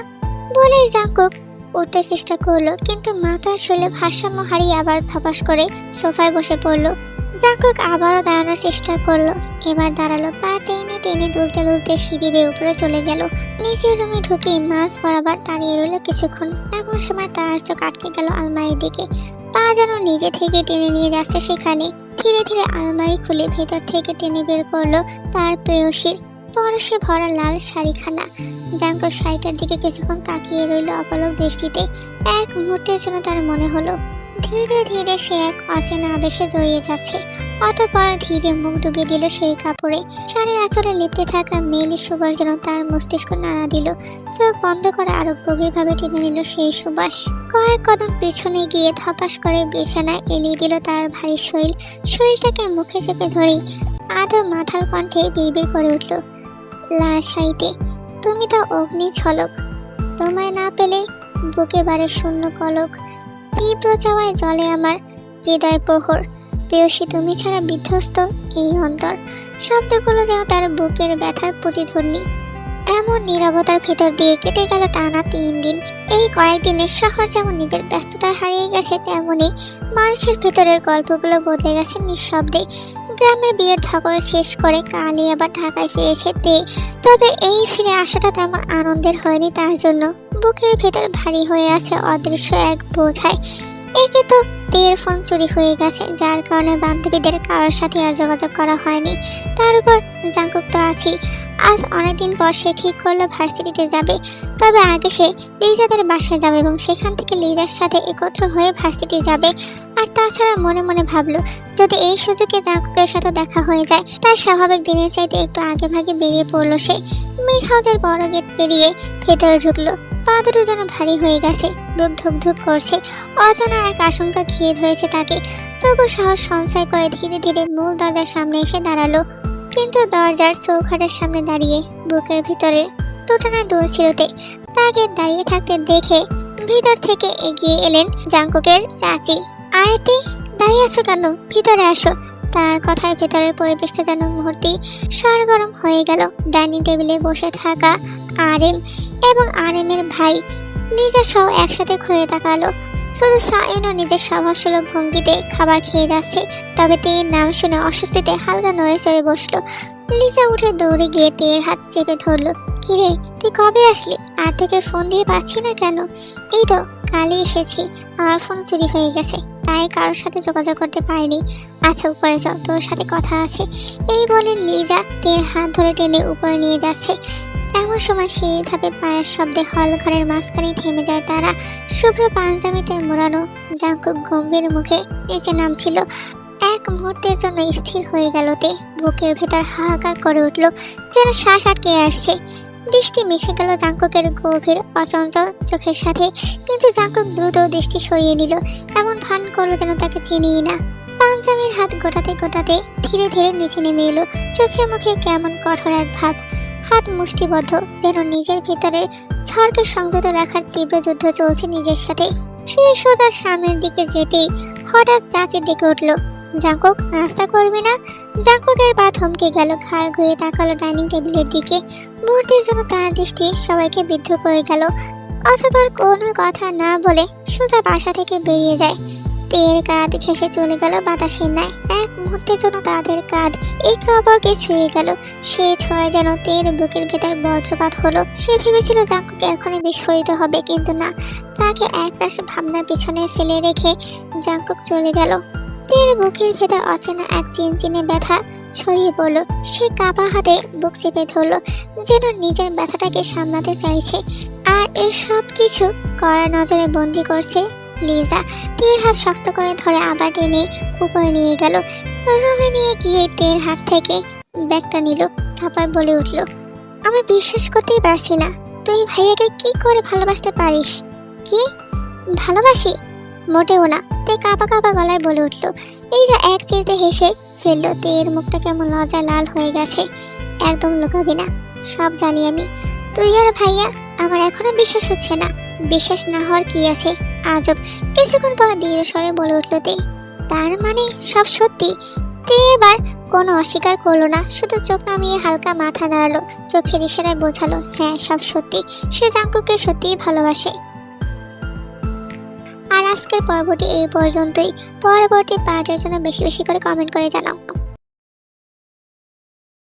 বলেই জাঙ্কুক উঠতে চেষ্টা করলো, কিন্তু মাথার শরীরে ভারসাম্য হারিয়ে আবার ধপাস করে সোফায় বসে পড়লো। জাঙ্কুক আবারও দাঁড়ানোর চেষ্টা করলো, এবার দাঁড়ালো। পা টেনে টেনে দুলতে দুলতে সিঁড়ি বেয়ে উপরে চলে গেল। নিজের রুমে ঢুকে মাছ বরাবর দাঁড়িয়ে রইল কিছুক্ষণ। এমন সময় তার চোখ আটকে গেল আলমারির দিকে। পা যেন নিজে থেকে টেনে নিয়ে যাচ্ছে সেখানে। ধীরে ধীরে আলমারি খুলে ভেতর থেকে টেনে বের করলো তার প্রেয়সীর পরশে ভরা লাল শাড়িখানা। জাঙ্কুক শাড়িটার দিকে কিছুক্ষণ তাকিয়ে রইল অপলক দৃষ্টিতে। এক মুহূর্তের জন্য তার মনে হলো ধীরে ধীরে সে এক অচেনা আবেশে জড়িয়ে যাচ্ছে। অতঃপর ধীরে মুখ ডুবিয়ে দিল সেই কাপড়ে। শাড়ির আঁচলে লিপটে থাকা মেয়েলি সুবাস যেন তার মস্তিষ্ক নাড়া দিল। চোখ বন্ধ করে আরো গভীরভাবে টেনে নিল সেই সুবাস। কয়েক কদম পেছনে গিয়ে ধপাস করে বিছানায় এলিয়ে দিল তার ভারী শরীরটাকে মুখে চেপে ধরে আধো মাথার কণ্ঠে বিড়বিড় করে উঠল, লাল শাড়িতে তুমি তো অগ্নি ঝলক, তোমায় না পেলে বুকে বাড়ে শূন্য কলক, তীব্র চাওয়ায় জলে আমার হৃদয় প্রহর, প্রেয়সী তুমি ছাড়া বিধ্বস্ত এই অন্তর। শব্দগুলো যেন তার বুকের ব্যথার প্রতিধ্বনি। এমন নীরবতার ভেতর দিয়ে কেটে গেল টানা 3 দিন। এই কয়েকদিনের শহর যেমন নিজের ব্যস্ততায় হারিয়ে গেছে, তেমনি মানুষের ভেতরের গল্পগুলো বদলে গেছে নিঃশব্দে। গ্রামের বিয়ের ধকল শেষ করে কালই আবার ঢাকায় ফিরেছে তে। তবে এই ফিরে আসাটা তেমন আনন্দের হয়নি তার জন্য। বুকের ভেতর ভারী হয়ে আছে অদৃশ্য এক বোঝায়। একে তো তের ফোন চুরি হয়ে গেছে, যার কারণে বান্ধবীদের কারোর সাথে আর যোগাযোগ করা হয়নি। তার উপর জাঙ্কুক তো আছেই। আজ অনেকদিন পর সে ঠিক করলো ভার্সিটিতে যাবে, তবে আগে সে লিজাদের বাসায় যাবে এবং সেখান থেকে লিজার সাথে একত্র হয়ে ভার্সিটি যাবে। আর তাছাড়া মনে মনে ভাবলো, যদি এই সুযোগে জাঙ্কুকের সাথে দেখা হয়ে যায়, তার স্বাভাবিক দিনের চাইতে একটু আগে ভাগে বেরিয়ে পড়লো সে। মিরহাউসের বড় গেট পেরিয়ে ভেতরে ঢুকলো। পা দুটো যেন ভারী হয়ে গেছে, বুক ধুক ধুক করছে। অজানা এক আশঙ্কা ঘিরে ধরেছে তাকে। তবু সাহস সঞ্চয় করে ধীরে ধীরে মূল দরজার সামনে এসে দাঁড়ালো। কিন্তু দরজার চৌখাটের সামনে দাঁড়িয়ে বুকের ভিতরে দুটানা দুলছিলতে তাকে দাঁড়িয়ে থাকতে দেখে ভিতর থেকে এগিয়ে এলেন জাঙ্কুকের চাচি। আরেতে দাঁড়িয়ে আছো কেন, ভিতরে আসো। তার কথায় ভেতরের পরিবেশটা যেন মুহূর্তেই সরগরম হয়ে গেল। ডাইনিং টেবিলে বসে থাকা আরেম এবং আরেমের ভাই লিজা সহ একসাথে ঘুরে তাকালো। শুধু সায়নও নিজের স্বভাবসুলভ ভঙ্গিতে খাবার খেয়ে যাচ্ছে। তবে তেয়ের নাম শুনে অস্বস্তিতে হালকা নড়ে চড়ে বসলো। লিজা উঠে দৌড়ে গিয়ে তেয়ের হাত চেপে ধরলো। কিরে, তুই কবে আসলি? আর তোকে ফোন দিয়ে পাচ্ছি না কেন? এই তো কালই এসেছি, আমার ফোন চুরি হয়ে গেছে, তাই কারোর সাথে যোগাযোগ করতে পারিনি। আচ্ছা উপরে চল, তোর সাথে কথা আছে। এই বলে লিজা তেয়ের হাত ধরে টেনে উপরে নিয়ে যাচ্ছে। এমন সময় সেই ধাপে পায়ের শব্দে হল ঘরের মাঝখানে থেমে যায় তারা। শুভ্র পাঞ্জাবিতে মোড়ানো জাঙ্কুক গম্ভীর মুখে নিচে নামছিল। এক মুহূর্তের জন্য স্থির হয়ে গেল তে। বুকের ভেতর হাহাকার করে উঠল, যেন শ্বাস আটকে আসছে। দৃষ্টি মিশে গেল জাঙ্কুকের গভীর অচঞ্চল চোখের সাথে, কিন্তু জাঙ্কুক দ্রুত দৃষ্টি সরিয়ে নিল। এমন ভান করলো যেন তাকে চিনিই না। পাঞ্জাবির হাত গোটাতে গোটাতে ধীরে ধীরে নিচে নেমে এলো। চোখে মুখে কেমন কঠোর এক ভাব, হাত মুষ্টিবদ্ধ, যেন নিজের ভেতরের ঝড়কে সংযত রাখার তীব্র যুদ্ধ চলছে নিজের সাথে। সে সোজা সামনের দিকে যেতেই হঠাৎ চাচি ডেকে উঠল, জাঙ্কুক, নাস্তা করবি না? জাঙ্কুকের পা থমকে গেল, ঘাড় ঘুরিয়ে তাকালো ডাইনিং টেবিলের দিকে। মুহূর্তের জন্য তার দৃষ্টি সবাইকে বিদ্ধ করে গেল, অতঃপর কোনো কথা না বলে সোজা বাসা থেকে বেরিয়ে যায়। তের কাঁধ ঘেঁষে চলে গেল বাতাসের ন্যায়। এক মুহূর্তের জন্য তাদের কাঁধ একে অপরকে ছুঁয়ে গেল। সেই ছোঁয়া যেন তের বুকের ভেতর বজ্রপাত হলো। সে ভেবেছিল জাঙ্কুক এখনই বিস্ফোরিত হবে, কিন্তু না, তাকে একপাশে ভাবনার পিছনে ফেলে রেখে জাঙ্কুক চলে গেল। তের বুকের ভেতর অচেনা এক চিনচিনে ব্যথা ছড়িয়ে পড়ল। সে কাঁপা হাতে বুক চেপে ধরল, যেন নিজের ব্যথাটাকে সামলাতে চাইছে। আর এই সব কিছু কড়া নজরে বন্দি করছে লিজা। তের হাত শক্ত করে ধরে আবার টেনে উপরে নিয়ে গেল। রুমে নিয়ে গিয়ে তের হাত থেকে ব্যাগটা নিল, তারপর বলে উঠল, আমি বিশ্বাস করতেই পারছি না, তুই ভাইয়াকে কি করে ভালোবাসতে পারিস? কি ভালোবাসি? মোটেও না, তে কাঁপা কাঁপা গলায় বলে উঠল। এই যে এক চিলতে হেসে ফেললো। তের মুখটা কেমন লজ্জা লাল হয়ে গেছে। একদম লুকাবি না, সব জানি আমি। তুই আর ভাইয়া, আমার এখনো বিশ্বাস হচ্ছে না। বিশ্বাস না হওয়ার কি আছে, আজব। কিছুক্ষণ পর ধীরে স্বরে বলে উঠল তে, তার মানে সব সত্যি? তে এবার কোনো অস্বীকার করলো না, শুধু চোখ নামিয়ে হালকা মাথা নাড়ালো, চোখের ইশারায় বোঝালো হ্যাঁ সব সত্যি। সে জাঙ্কুককে সত্যিই ভালোবাসে। আর আজকের পর্বটি এই পর্যন্তই। পরবর্তী পার্টের জন্য বেশি বেশি করে কমেন্ট করে জানাও।